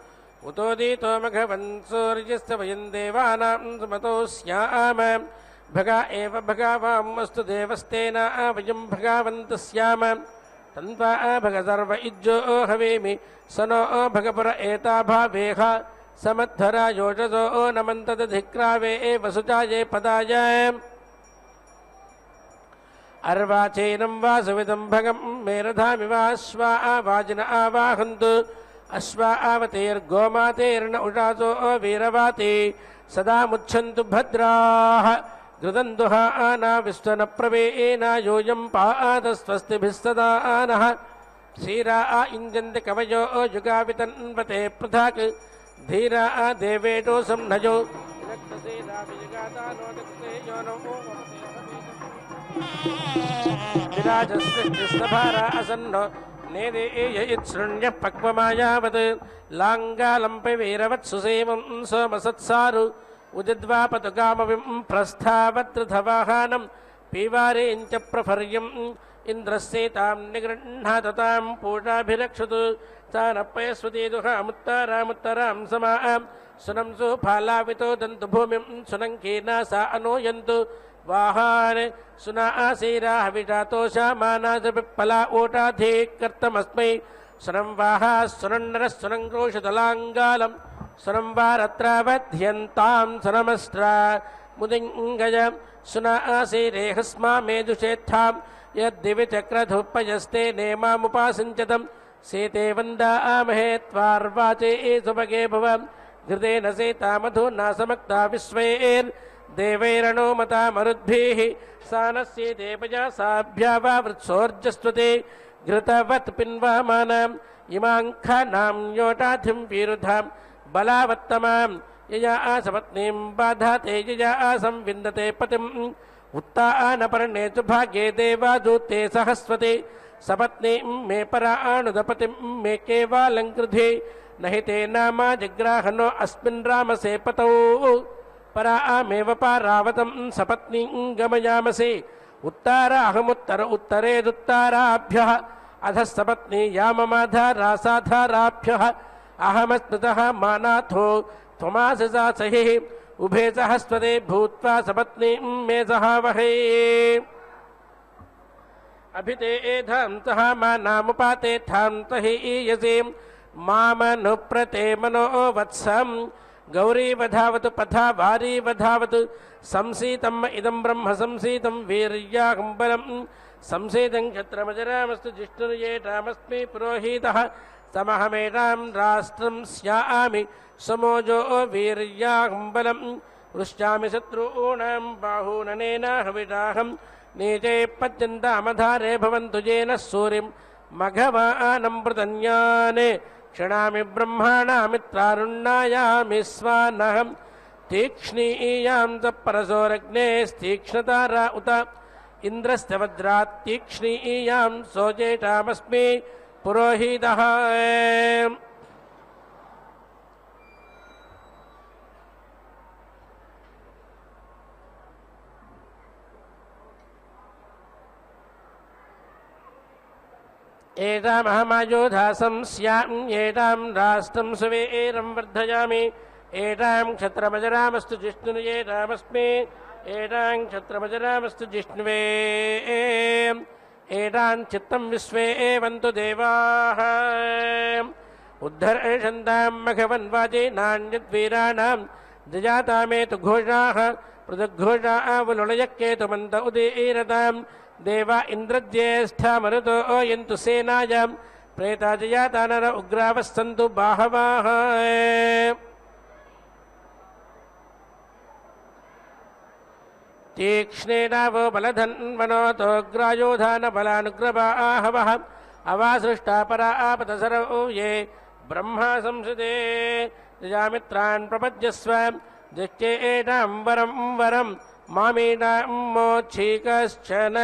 S4: उतोदीतो मघवन् सूर्यस्य वयं देवानां सुमतो स्याम भगा एव भगावाम् अस्तु देवस्तेन वयं भगावन्तः स्याम तन्वा भग सर्व इज्जो हवेमि स नो भगपुर एताभावेह समद्धरा योजसो नमन्तदधिक्रावे वसुचाये पदाय अर्वाचेनं वासुविदं भगं मेरधामिवाश्वा वाजिन आवाहन्तु अश्वा आवतेर्गोमातेर्न उषासो वीरवाते सदा मुच्छन्तु भद्राः घृदन्तु आना विश्वनप्रवेना योऽयं पादस्वस्तिभिः सदा नः क्षीरा इञ्जन्ति कवयो युगावितन्वते पृथक् धीरा देवेटो संनजो विराजसृष्टिस्तभारा असन्नो नेदेयित्सृण्यः पक्वमायावत् लाङ्गालम्पे वीरवत्सुसेवं सोमसत्सारु उदिद्वापतुकामविं प्रस्थावत्रथवाहानं पीवारेञ्च प्रफर्यम् इन्द्रस्येतां निगृह्णाततां पूजाभिरक्षतु तानपयस्वतीदुहामुत्तरामुत्तरां समां सुनं सुफालावितो दन्तु भूमिं सुनङ्केना सा अनोयन्तु वाहान् सुना आसीराः विजातोषामानाजपिप्पला ओटाधिकर्तमस्मै सुनं वाहा सुनन्नरः सुनं क्रोशतलाङ्गालं सुनं वारत्रावध्यन्तां सुनमस्त्रा मुदिङ्गज सुना आसीरेहस्मा मेदुषेत्थां यद्दिवि चक्रधुप्पयस्ते नेमामुपासिञ्चतं सीते वन्दामहे त्वार्वाचे सुभगे भव घृतेन सीता मधुना समक्ता विश्वैर्देवैरणो मता मरुद्भिः सानस्ये देवजा साभ्या वा वृत्सोर्जस्वते घृतवत् पिन्वामानाम् इमाङ्खानां योटाधिं विरुधां बलावत्तमां यया आसपत्नीं बाधाते यया आसं विन्दते पतिम् उत्तानपर्णे च भागे देवादूते सहस्वते सपत्नीं मे पराणुदपतिं मे केवालङ्कृधे न हि ते नामा जग्राहनो अस्मिन् रामसे पतौ परामेव पारावतं सपत्नीं गमयामसे उत्तराहमुत्तर उत्तरेदुत्तराभ्यः अधः सपत्नी याममाधारासाधाराभ्यः अहमस्मृतः मानाथो त्वमाससा सहिः उभे सहस्वते भूत्वा सपत्नीं मे सहावहे अभिते एधान्तः मानामुपाते थान्तहि ईयसे मामनुप्रते मनो वत्सं गौरीवधावतु पथा वारीवधावतु संसीतम् इदं ब्रह्म संसीतं वीर्याकम्बलं संसीतं क्षत्रमजरामस्तु जिष्णुर्येषामस्मि पुरोहितः समहमेषां राष्ट्रं स्यामि समोजो वीर्याकम्बलं वृष्यामि शत्रूणां बाहूननेन हविषाहं नीचे पत्यन्तामधारे भवन्तु येन सूरिं मघवानं पृतन्यान् क्षणामि ब्रह्माणामित्रारुण्णायामि स्वानहं तीक्ष्णीयां च परशोरग्नेस्तीक्ष्णतारा उत इन्द्रस्य वज्रात् तीक्ष्णीयां सोजेषामस्मि पुरोहितः एतामहमायोधासं स्याम् एतां राष्ट्रं सुवीरं वर्धयामि एतां क्षत्रमजरामस्तु जिष्णुर्येषामस्मि एतां क्षत्रमजरामस्तु जिष्णुवे एतां चित्तं विश्वे एवन्तु देवाः उद्धर्षन्तां मघवन्वाजे नान्यद्वीराणां जजातामेतु घोषाः पृथग्घोषावलुलयक्केतुमन्त उदीरतां देवा इन्द्रज्येष्ठा मरुतो यन्तु सेनायां प्रेताजयाता नर उग्रावः सन्तु बाहवाः तीक्ष्णेनावो बलधन्वनोतोग्रायोधानबलानुग्रवाहवः अवासृष्टा परा आपतसरौ ये ब्रह्मा संसदे यजामित्रान् प्रपद्यस्व दिष्टेनां वरं वरं मामीनां मोच्छीकश्चन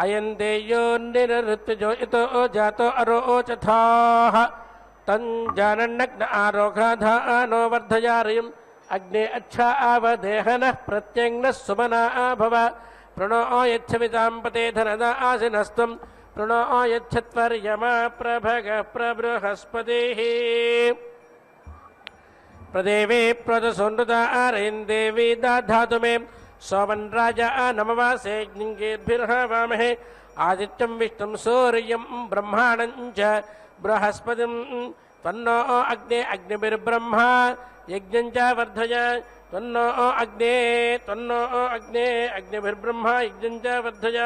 S4: अयं देयो निरृत्विजो इतो जातो अरोचथाः तञ्जानन्नग्न आरोघाधानो वर्धयारिम् अग्ने अच्छा आवदेहनः प्रत्यङ्नः सुमना भव प्रणो यच्छवितां पते धनदा आसिनस्त्वं प्रणो यच्छत्वर्यमा प्रभग प्रबृहस्पतिः प्रदेवे प्रदसोन्नता आरेन्देवी दाधातु मे सोमन् राजा नमवासे ज्ञिङ्गेर्भिर्हवामहे आदित्यं विष्णुं सूर्यं ब्रह्माणं च बृहस्पतिं तन्नो अग्ने अग्निभिर्ब्रह्मा यज्ञं च वर्धय तन्नो अग्ने अग्निभिर्ब्रह्मा यज्ञं च वर्धय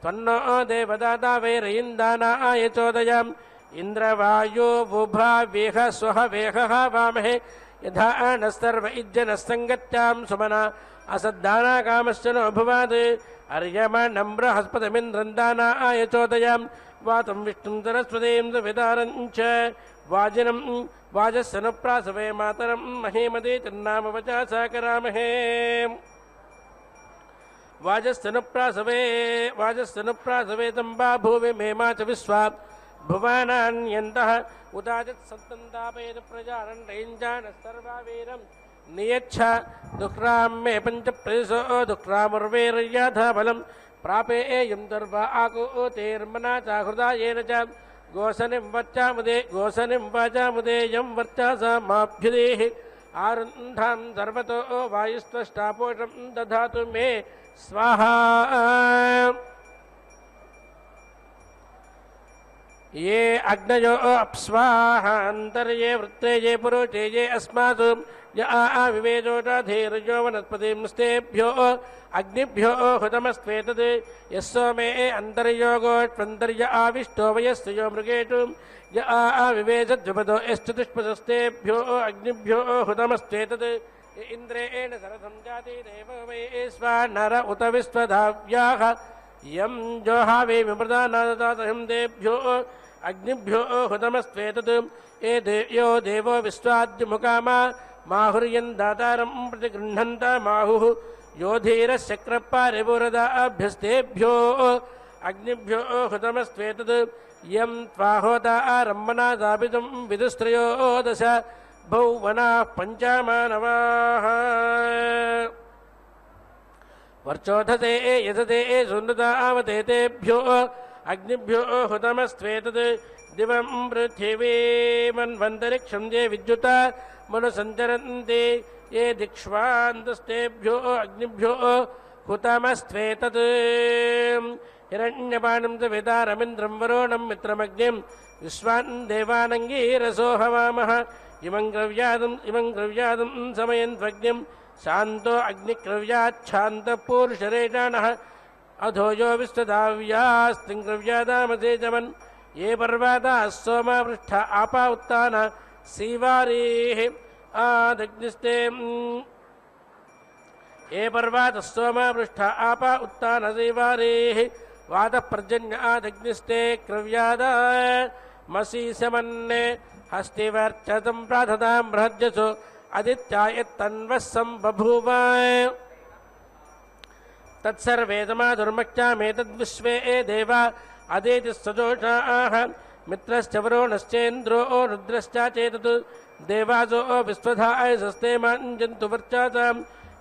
S4: तन्नो देवदाता वैरयिन्दानाय चोदयाम् इन्द्रवायो वुभा वेह स्वः वेहः वामहे यथा नः सर्व इज्जनः सुमना असद्दाना कामश्च नो भुवात् अर्यमणं बृहस्पतिमिन्द्रं दानाय चोदयाम् वातं विष्णुं सरस्वतीं सवितारं च वाजिनं वाजस्सनुप्रासवे मातरं महीमदे तन्नाम वचा साकरामहे वाजस्सनुप्रासवे तम्बा भूवि मेमा च विश्वा भुवानान्यन्तः उदाचित् सत्तन्तापेत प्रजारण्डैञ्जानः सर्वावीरं नियच्छ दुःख्रां मे पञ्चप्रदिशो दुःख्रामुर्वेर्याथा बलं प्रापेयं दर्वा आकुतेर्मना चाहृदा येन च गोसनिं वाचामुदे यं वर्चासा माभ्युदेः आरुन्धां सर्वतो वायुस्त्वष्टापोषं दधातु मे स्वाहा ये अग्नयो अप्स्वाहान्तर्ये वृत्ते ये पुरुषे ये अस्मासु य आविवेजोषाधीर्यो वनस्पतिंस्तेभ्यो अग्निभ्यो हुतमस्त्वेतद् यस्सो मे अन्तर्योगोष्वन्तर्य आविष्टो वयस्य यो मृगेषु य आविवेशद्विपदो यश्चतुष्पदस्तेभ्यो अग्निभ्यो हुतमस्त्वेतद् य इन्द्रेण सरथं जाति देवो वै स्वानर उत विश्वधाव्याः यं जोहावे विमृदानादतातहिं देभ्यो अग्निभ्यो हुतमस्त्वेतद् यो देवो विश्वाद्यमुकामा माहुर्यन् दातारं प्रतिगृह्णन्त माहुः योधीरशक्रपारिपुरदाभ्यस्तेभ्यो अग्निभ्यो हुतमस्त्वेतद् यं त्वाहोतारम्मना दापितं विदुस्त्रयोदश भौवनाः पञ्चमानवाः वर्चोधते यजते सुन्दतावते तेभ्यो अग्निभ्यो हुतमस्त्वेतद् दिवं पृथिवीमन्वन्तरिक्षं ये विद्युता मनुसञ्चरन्ति ये दिक्ष्वान्तस्तेभ्यो अग्निभ्यो हुतमस्त्वेतद् हिरण्यपाणं च वेदारमिन्द्रं वरुणं मित्रमग्निं विश्वान् देवानङ्गीरसो हवामः इमं क्रव्यादं समयन्त्वग्निं शान्तो अग्निक्रव्याच्छान्तपूरुषरेषाणः अधो यो विश्वदाव्यास्तिङ्क्रव्यादामसे चमन् ये पर्वताः सोमापृष्ठ आपा उत्तान सीवारेः आदग्निस्ते ये पर्वतः सोमापृष्ठ आपा उत्तान सीवारेः वातः पर्जन्य आदग्निस्ते क्रव्यादा मसीसमन्ने हस्तिवर्चतं प्रार्थतां बृहद्यसो आदित्याय तन्वः सम्बभूव तत्सर्वेदमाधुर्मक्ष्यामेतद्विश्वे देवा अदेति सजोषाः मित्रश्च वरुणश्चेन्द्रो रुद्रश्चाचेतत् देवासो विश्वधाय सस्ते माञ्जन्तु वर्चासां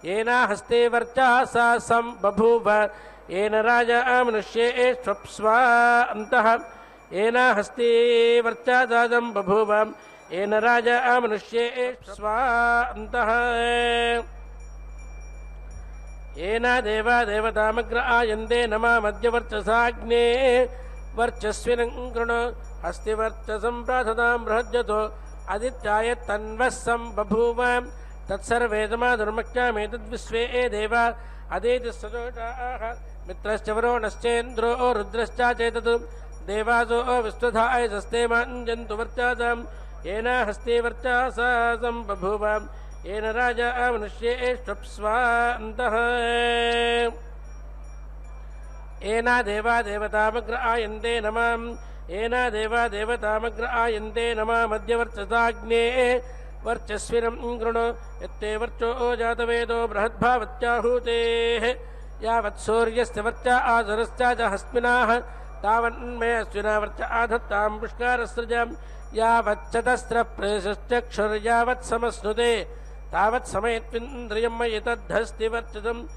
S4: येन हस्ते वर्चासा सम्बभूव येन राजा मनुष्येष्वप्स्वा अन्तः येन हस्ते वर्चासा सम्बभूव येन राजा मनुष्येष्वप्स्वा अन्तः येन देवा देवतामग्र आयन्ते नमा मध्यवर्चसाग्ने वर्चस्विनं कृणु हस्तिवर्चसं प्रार्थतां बृहद्यतो आदित्याय तन्वः सम्बभूव तत्सर्वेदमाधुर्मक्ष्यामेतद्विश्वे देवा अदेति सजोषाः मित्रश्च वरुणश्चेन्द्रो रुद्रश्चाचेतत् देवासो विश्वधाय सस्ते माञ्जन्तु वर्चासां येन हस्ते वर्चासा सम्बभूव येन राजा मनुष्येष्वप्स्वान्तः येना देवा देवतामग्र आयन्ते नमाम् येना देवा देवतामग्र आयन्ते नमा मध्यवर्चसाग्ने वर्चस्विनं गृणु यत्ते वर्चो जातवेदो बृहद्भावत्याहुतेः यावत् सूर्यस्य वर्चा आसुरश्च हस्मिनाः तावन्मे अश्विना वर्च आधत्तां पुष्कारसृजम् यावच्चतस्रः प्रेषश्चक्षुर्यावत् समश्नुते तावत् समयत्विन्द्रियं मयि तद्धस्ति वर्चतम्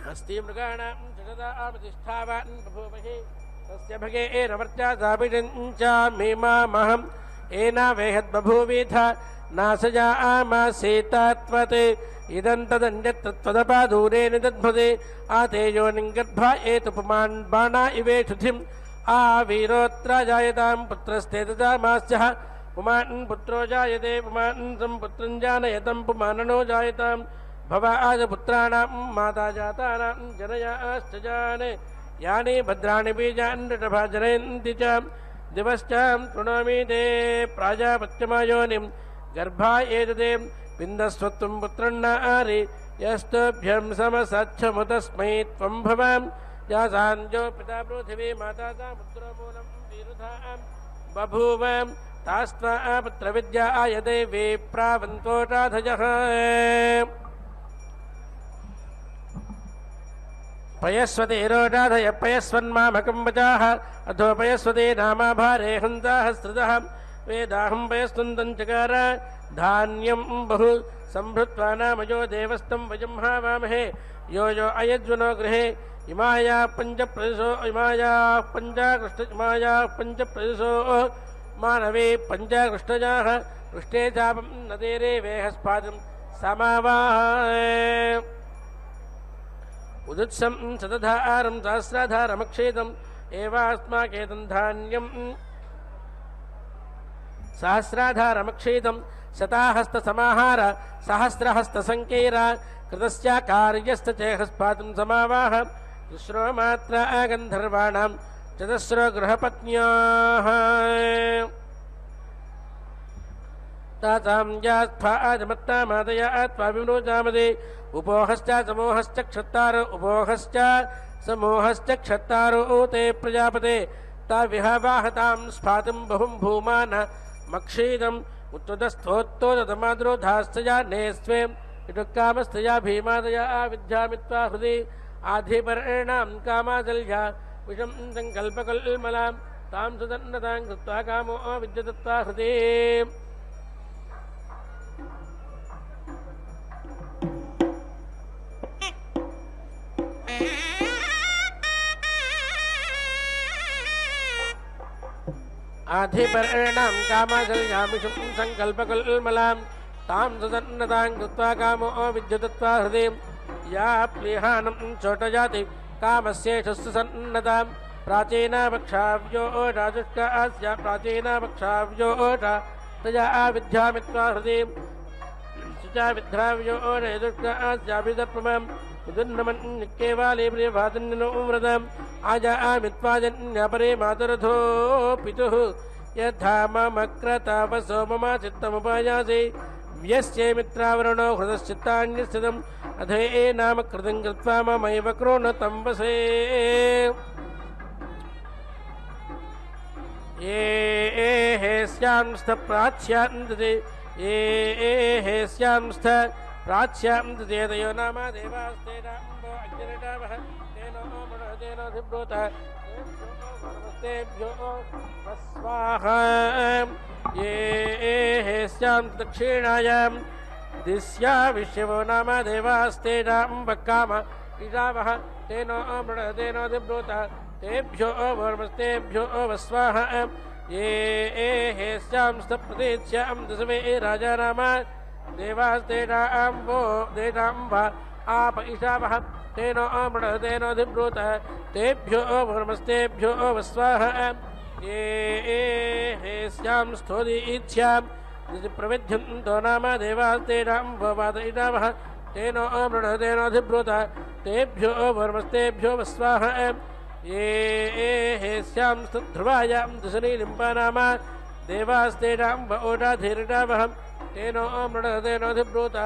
S4: हस्ति मृगाणां जगदामतिष्ठावान् बभूवहि तस्य भगे एनवर्चा साभिषञ्चामीमामहम् एनावेहद्बभूवीथ नासजामासीतात्वत् इदं तदन्यत्तत्वदपादूरे निदध्मदे आतेयो निङ्गर्भा एतुपमान् बाणा इवेषुधिम् आवीरोऽत्र जायतां पुत्रस्ते ददामास्यः पुमान् पुत्रो जायते पुमान् सम्पुत्रं जानयतं पुमाननो जायतां भवाजपुत्राणां माता जातानां जनयाश्च जाने यानि भद्राणि बीजान् नृटभा जनयन्ति च दिवश्चां कृणोमि ते प्राजापत्यमायोनिं गर्भा एतदे विन्दस्वत्वं पुत्रन्नारि यस्तुभ्यं समसच्छमुतस्मै त्वं भवां यासाञ्जो पिता पृथिवी माता ता पुत्रो मूलं विरुधां बभूव तास्त्वा पुत्रविद्या आयते विप्रावन्तोटाधजः पयस्वते रोडाधय पयस्वन्मामकं वचाः अथो पयस्वते नामाभारे हन्ताः स्त्रितः वेदाहं पयस्वन्तं चकार धान्यं बहु सम्भृत्वा नामयो देवस्तं वजंहावामहे यो यो अयज्वनो गृहे इमाया पञ्चप्रदिशो इमायाः पञ्चप्रदिशो मानवे पञ्चकृष्णजाः कृष्णे चापं नदेरे वेहस्पादं समावाह उदुत्सं सतधारं सहस्राधारमक्षेदम् एवास्माकेतं धान्यं सहस्राधारमक्षेदं शताहस्तसमाहार सहस्रहस्तसङ्केर कृतस्य कार्यस्य चेहस्पातं समावाह तिस्रो मात्रा गन्धर्वाणां चतस्रो गृहपत्न्याः तासां यास्फाजमत्ता मातया त्वा विमोचामदे उपोहश्च समूहश्च क्षत्तारो उपोहश्च समूहश्च क्षत्तारो ते प्रजापते ता विहवाहतां स्फातं बहुं भूमान मक्षीदम् उत्तुतस्थोत्तोदमाद्रोधास्तया नेस्वे इडुक्कामस्तया भीमादया विद्यामित्वा हृदि आधिपर्णां कामादल्या विषं सङ्कल्पकल्मलां तां सुदन्नतां कृत्वा कामो विद्यदत्त्वा हृदि आधिपर्णां कामादल्यामिषं सङ्कल्पकल्मलां तां सुदन्नतां कृत्वा कामो विद्यदत्त्वा हृदि या प्लिहानं चोटजाति कामस्येषु सन्नतां प्राचीनापक्षाव्यो राजुष्कास्य प्राचीनापक्षाव्यो तया विद्यामित्वा हृदि सुचा विद्राव्यो रेजुष्कास्याभिदर्पमां उदन्नमन्निक्केवाले प्रियभातन्नो व्रतम् आजामित्वाजन्यपरे मातरथो पितुः यथा मम क्रतापसो मम चित्तमुपायासे व्यस्ये मित्रावरणो हृदश्चित्तान्यस्थितम् अधे नाम कृतं कृत्वा ममैव क्रोणतं वसे ये हेस्यांस्थ प्राच्यान्तते ये हेस्यांस्थ प्राच्यान्तते तयो नाम देवास्ते राम्बो अग्निरटावः तेनो मनोहतेनोऽधिब्रूत तेभ्यो स्वाहा ये हेस्यांस्थ दक्षिणायां दिस्या विश्वो नाम देवास्ते राम्बकाम इडावः तेनो मनोहतेनोऽधिब्रूत तेभ्यो वर्मस्तेभ्यो वस्वाहा ये हेस्यांस्थ प्रतीच्यां दशमे राजा नाम देवास्तेनाम्बो देनाम्बा आप ईशावः तेनो मृणतेनोऽधिब्रूत तेभ्यो वर्मस्तेभ्यो वस्वाहा ये हेस्यां स्तोदीच्छां प्रविध्यन्तो नाम देवास्तेनाम्बो वाद ईशावः तेनो मृणतेनोऽधिब्रूत तेभ्यो वर्मस्तेभ्यो वस्वाहा ये हेस्यां ध्रुवायां दशनीलिम्बा नाम देवास्तेषां वोढाधीरिडावहं तेनो मृडहतेनोऽधिब्रूत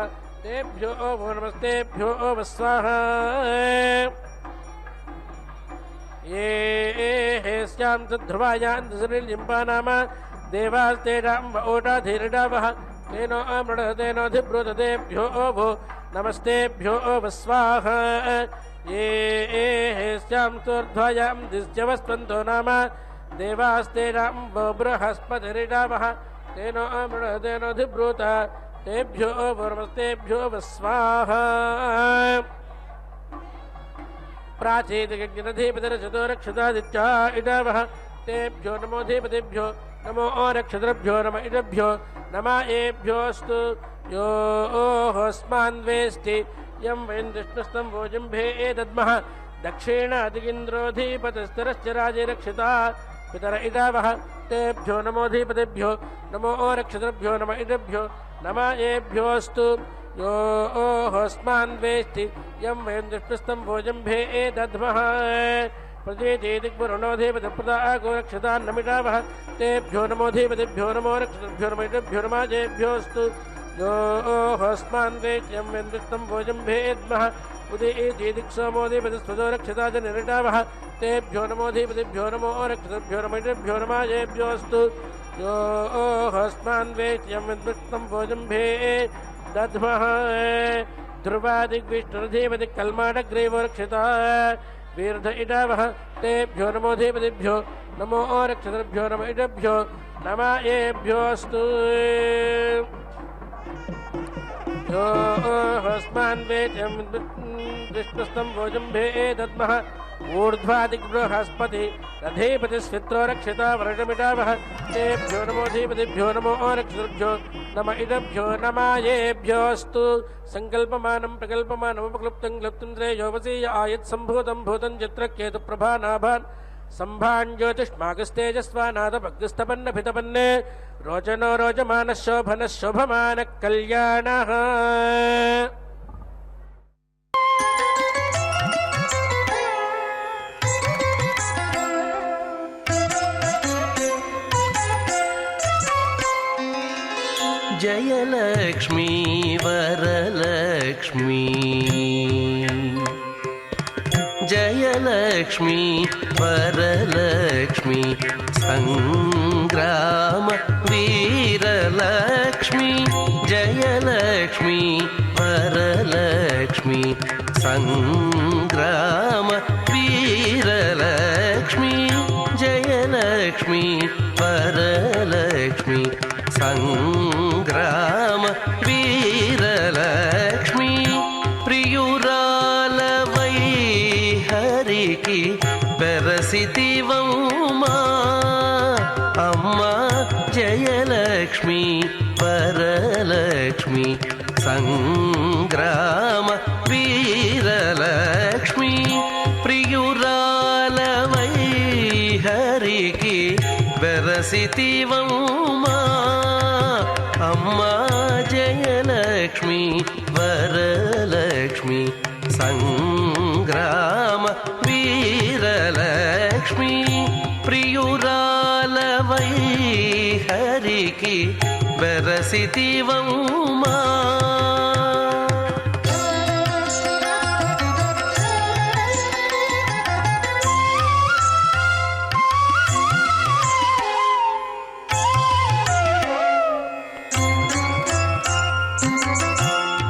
S4: तेभ्यो वो नमस्तेभ्यो वस्वाहा ये स्यां तद्ध्रुवायान्तसनिर्जिम्बा नाम देवास्तेषां वोढाधीरिडावः तेनो मृडहतेनोऽधिब्रूत तेभ्यो वो नमस्तेभ्यो वस्वाहा ये स्यां तूर्ध्वायां दिश्यवस्त्वन्तो नाम देवास्तेषां वो बृहस्पतिरिडावः तेनो मृडहतेनोऽधिब्रूत तेभ्यो वो नमस्तेभ्यो वस्वाहा प्राचीदयज्ञनधीपतिरचतोरक्षतादित्या इडावः तेभ्यो नमोऽधिपतिभ्यो नमो नक्षत्रभ्यो नम इडभ्यो नमा एभ्योऽस्तु यो अस्मान्वेष्टि यं वयं विष्णुस्तं भोजम्भे एतद्मः दक्षिणादिगिन्द्रोऽधिपतिस्तरश्च राजेरक्षिता पितर इडावः तेभ्यो नमोऽधिपतिभ्यो नमो नक्षत्रभ्यो नम इडभ्यो नमा एभ्योऽस्तु यो अस्मान्वेष्टि यं वयं विष्णुस्तं भोजम्भे एतद्मः प्रजेदिग्वरुणोऽधिपतिप्रदा गोरक्षतान्नमिडावः तेभ्यो नमोऽधिपतिभ्यो नमो नक्षत्रभ्यो नम इडभ्यो नमाजेभ्योऽस्तु यो अस्मान्वेष्टि यं वयं विष्णुस्तं भोजम्भे एतद्मः उदयेदिक्सोमोऽधिपतिस्वदो रक्षता च निरिडावः तेभ्यो नमोऽधिपतिभ्यो नमो नक्षत्रभ्यो नम इडभ्यो नमाजेभ्योऽस्तु यो अस्मान्वेष्टि यं वयं विष्णुस्तं भोजम्भे दध्मः ध्रुवादिग्विष्णुरधिपतिः कल्माडग्रीवो रक्षिता वीर्ध इडावः तेभ्यो नमोऽधिपतिभ्यो नमो नक्षत्रभ्यो नम इडभ्यो नमा एभ्योऽस्तु यो अस्मान्वेष्टि विष्णुस्तं भोजम्भे दद्मः ऊर्ध्वादिग्बृहस्पति रथेपतिस्वित्रो रक्षिता वर्णमिडावः तेभ्यो नमोऽधिपतिभ्यो नमो नक्षत्रभ्यो नम इडभ्यो नमायेभ्योऽस्तु सङ्कल्पमानं प्रकल्पमानमुपक्लुप्तं क्लुप्तं त्रयोवसीय आयत्सम्भूतं भूतं चित्र केतुप्रभानाभान् सम्भान् ज्योतिष्मागस्तेजस्वानादभग्स्तपन्नभितपन्ने रोचनो रोचमानः शोभनः शोभमानः कल्याणः
S5: जयलक्ष्मी वरलक्ष्मी जयलक्ष्मी वरलक्ष्मी संग्राम वीरलक्ष्मी जयलक्ष्मी वरलक्ष्मी संग्राम वीरलक्ष्मी जयलक्ष्मी वरलक्ष्मी संग्राम वीरलक्ष्मी प्रियुरालवै हरिकी बेरसितिवम्मा अम्मा जयलक्ष्मी वरलक्ष्मी संग्राम वीरलक्ष्मी प्रियुरालवै हरिकी बेरसितिवम्मा अम्मा जयलक्ष्मी वरलक्ष्मी संग्राम वीरलक्ष्मी प्रियुरालवै हरिकी बेरसितिवम्मा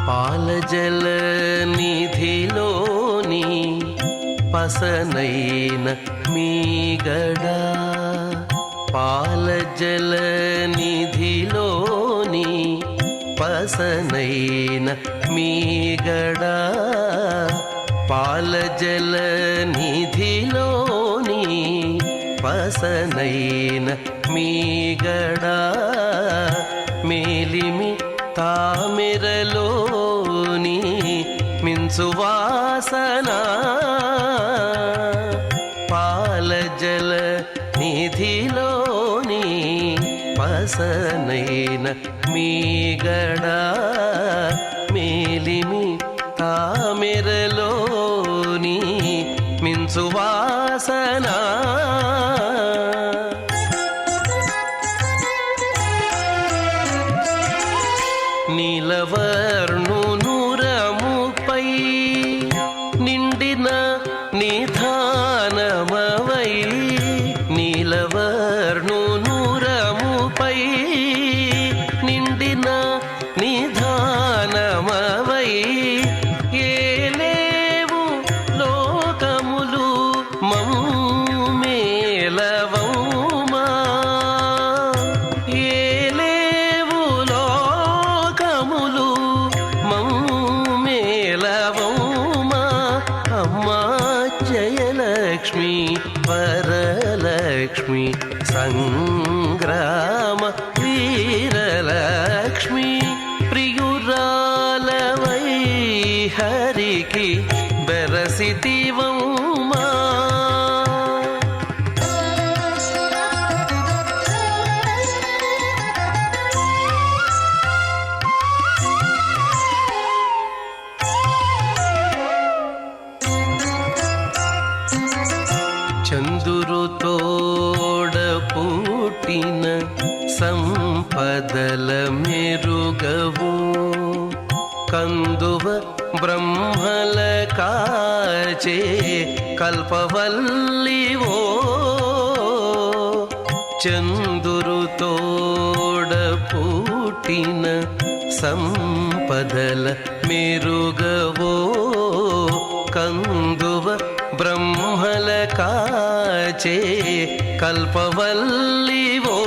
S5: పాలజల నిధిలోని పసనైన మీగడ పాలజల నిధిలోని పసనైన మీగడ పాలజల నిధిలోని పసనైన మీగడ మేలిమి తామిరలోని మిన్సువాసన పాలజల నిధిలోని పసనైన మీగడ మేలిమి తామిరలోని మిన్సువాసన లక్ష్మీ వరలక్ష్మి సంగ్రామ వీరలక్ష్మి ప్రియురాలవై హరికి బెరసితివమ్మా. చందురు తోడ పుట్టిన సంపదల మెరుగవు కందువ బ్రహ్మల కాచే కల్పవల్లివో. చందురు తోడ పుట్టిన సంపదల మెరుగవో కందువ బ్రహ్మల కాచే కల్పవల్లివో.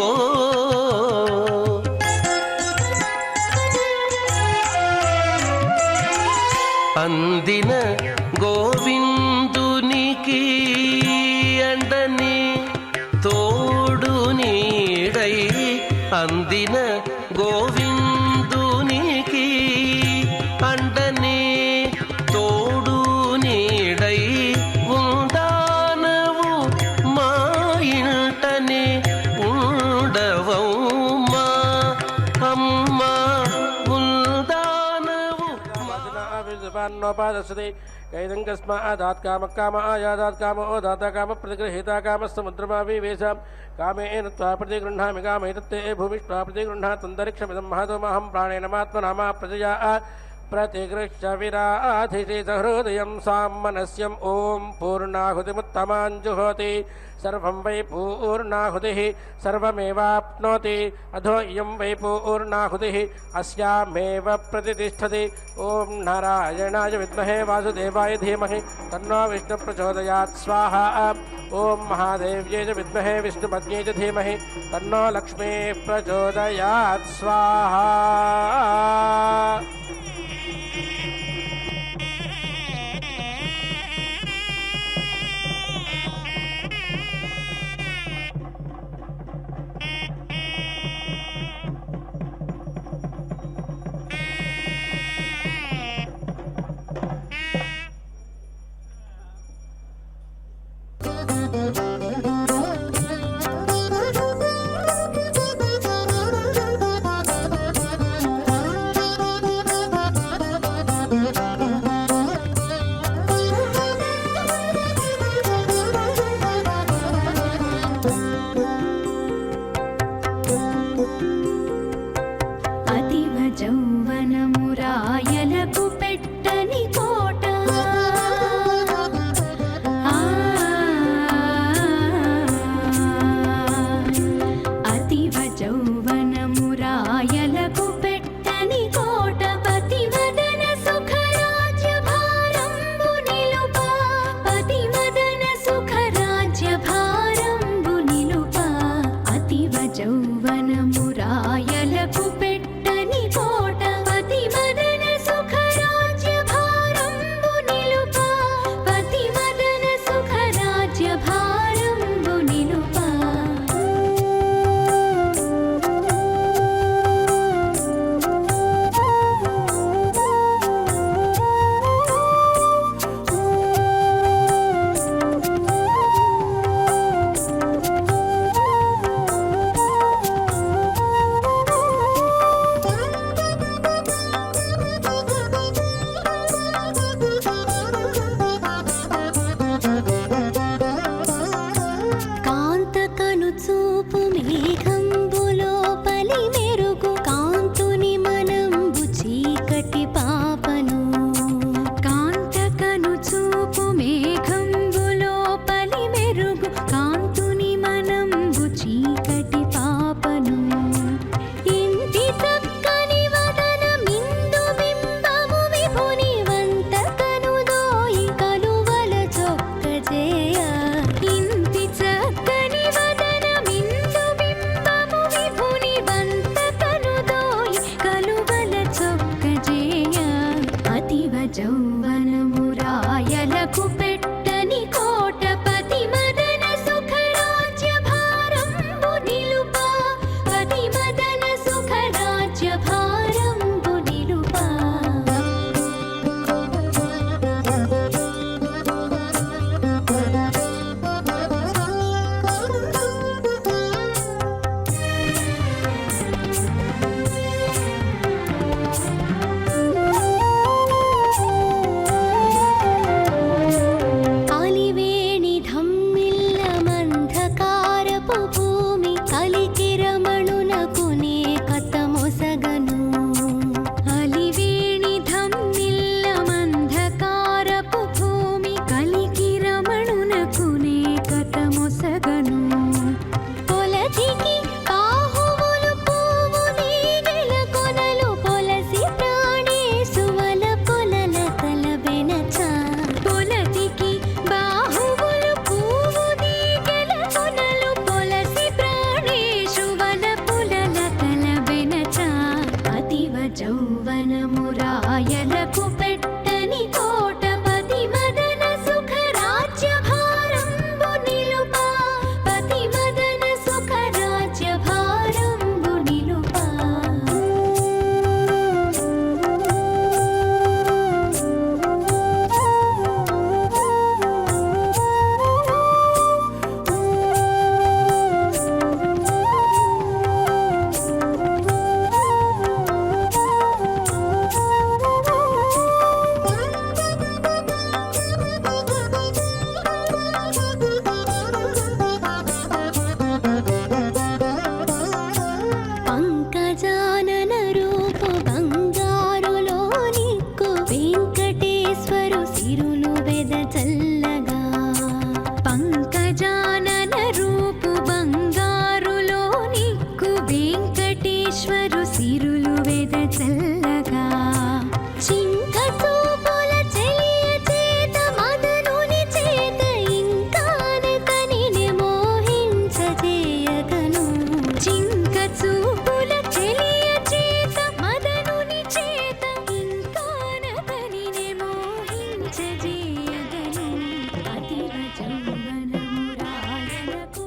S5: అందిన గోవిందునికి అండని తోడు నీడై అందిన గోవిందునికి అండని తోడు నీడై ఉండానవు మా ఇంటనే ఉండవమ్మా అమ్మా ఉండానవు.
S4: నోపాదశతే కైదంకస్మాదాత్ కామ ఆయాదాత్ కామో దాత కామ ప్రతిగృహీత కామస్సముద్రమావివేశ కామేన త్వా ప్రతిగృహ్ణామి కామైతత్తే భూమిష్ఠా ప్రతిగృహ్ణాతంతరిక్షమిదం మహతోమహం ప్రాణేనమాత్మనామా ప్రజయా प्रतिगृह्य विराधिहृदयं सामनस्यम् ॐ पूर्णाहुतिमुत्तमाञ्जुहोति सर्वं वै पूर्णाहुतिः सर्वमेवाप्नोति अधो इयं वै पूर्णाहुतिः अस्यामेव प्रतिष्ठति ॐ नारायणाय विद्महे वासुदेवाय धीमहि तन्नो विष्णुप्रचोदयात् स्वाहा ॐ महादेव्यै च विद्महे विष्णुपत्न्यै च धीमहि तन्नो लक्ष्मीः प्रचोदयात् स्वाहा.
S6: యౌవనమురాయలకు పెట్టని కోట పతివదన సుఖర
S1: చేయగను అతిరజంబనము రాయలకు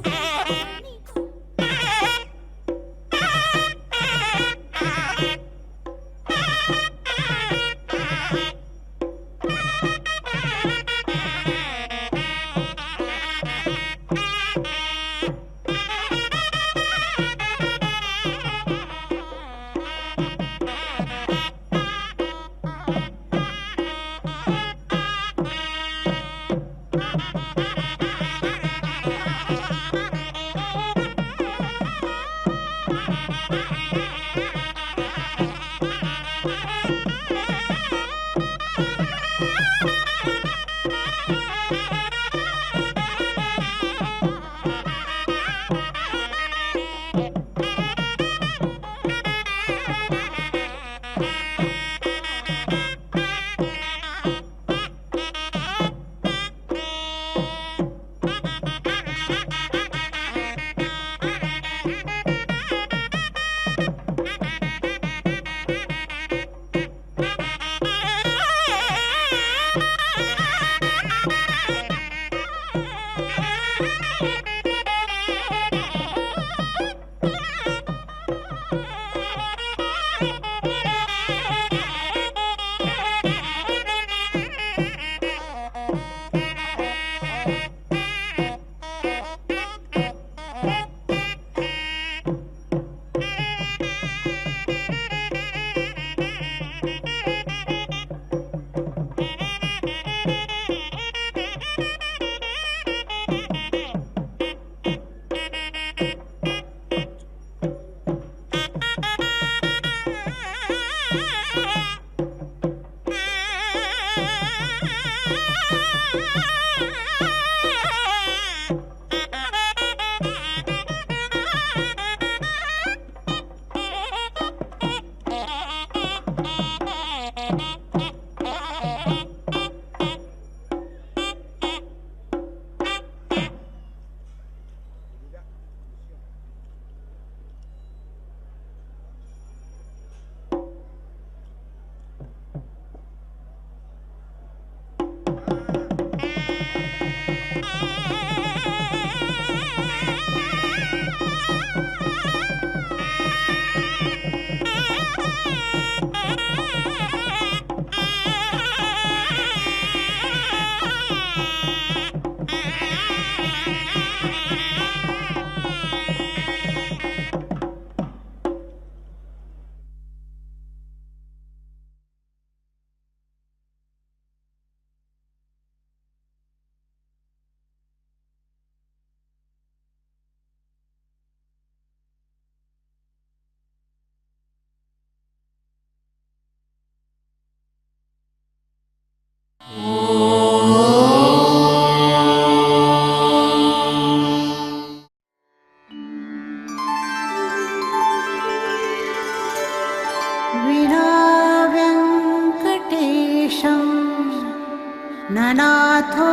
S6: ननाथो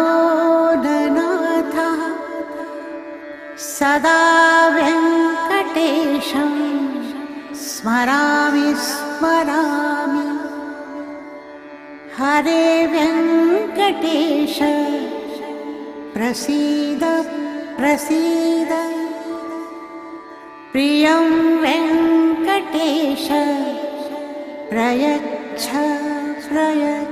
S6: ननाथः सदा वेङ्कटेशं स्मरामि स्मरामि हरे वेङ्कटेश प्रसीद प्रसीद प्रियं वेङ्कटेश प्रयच्छ प्रयच्छ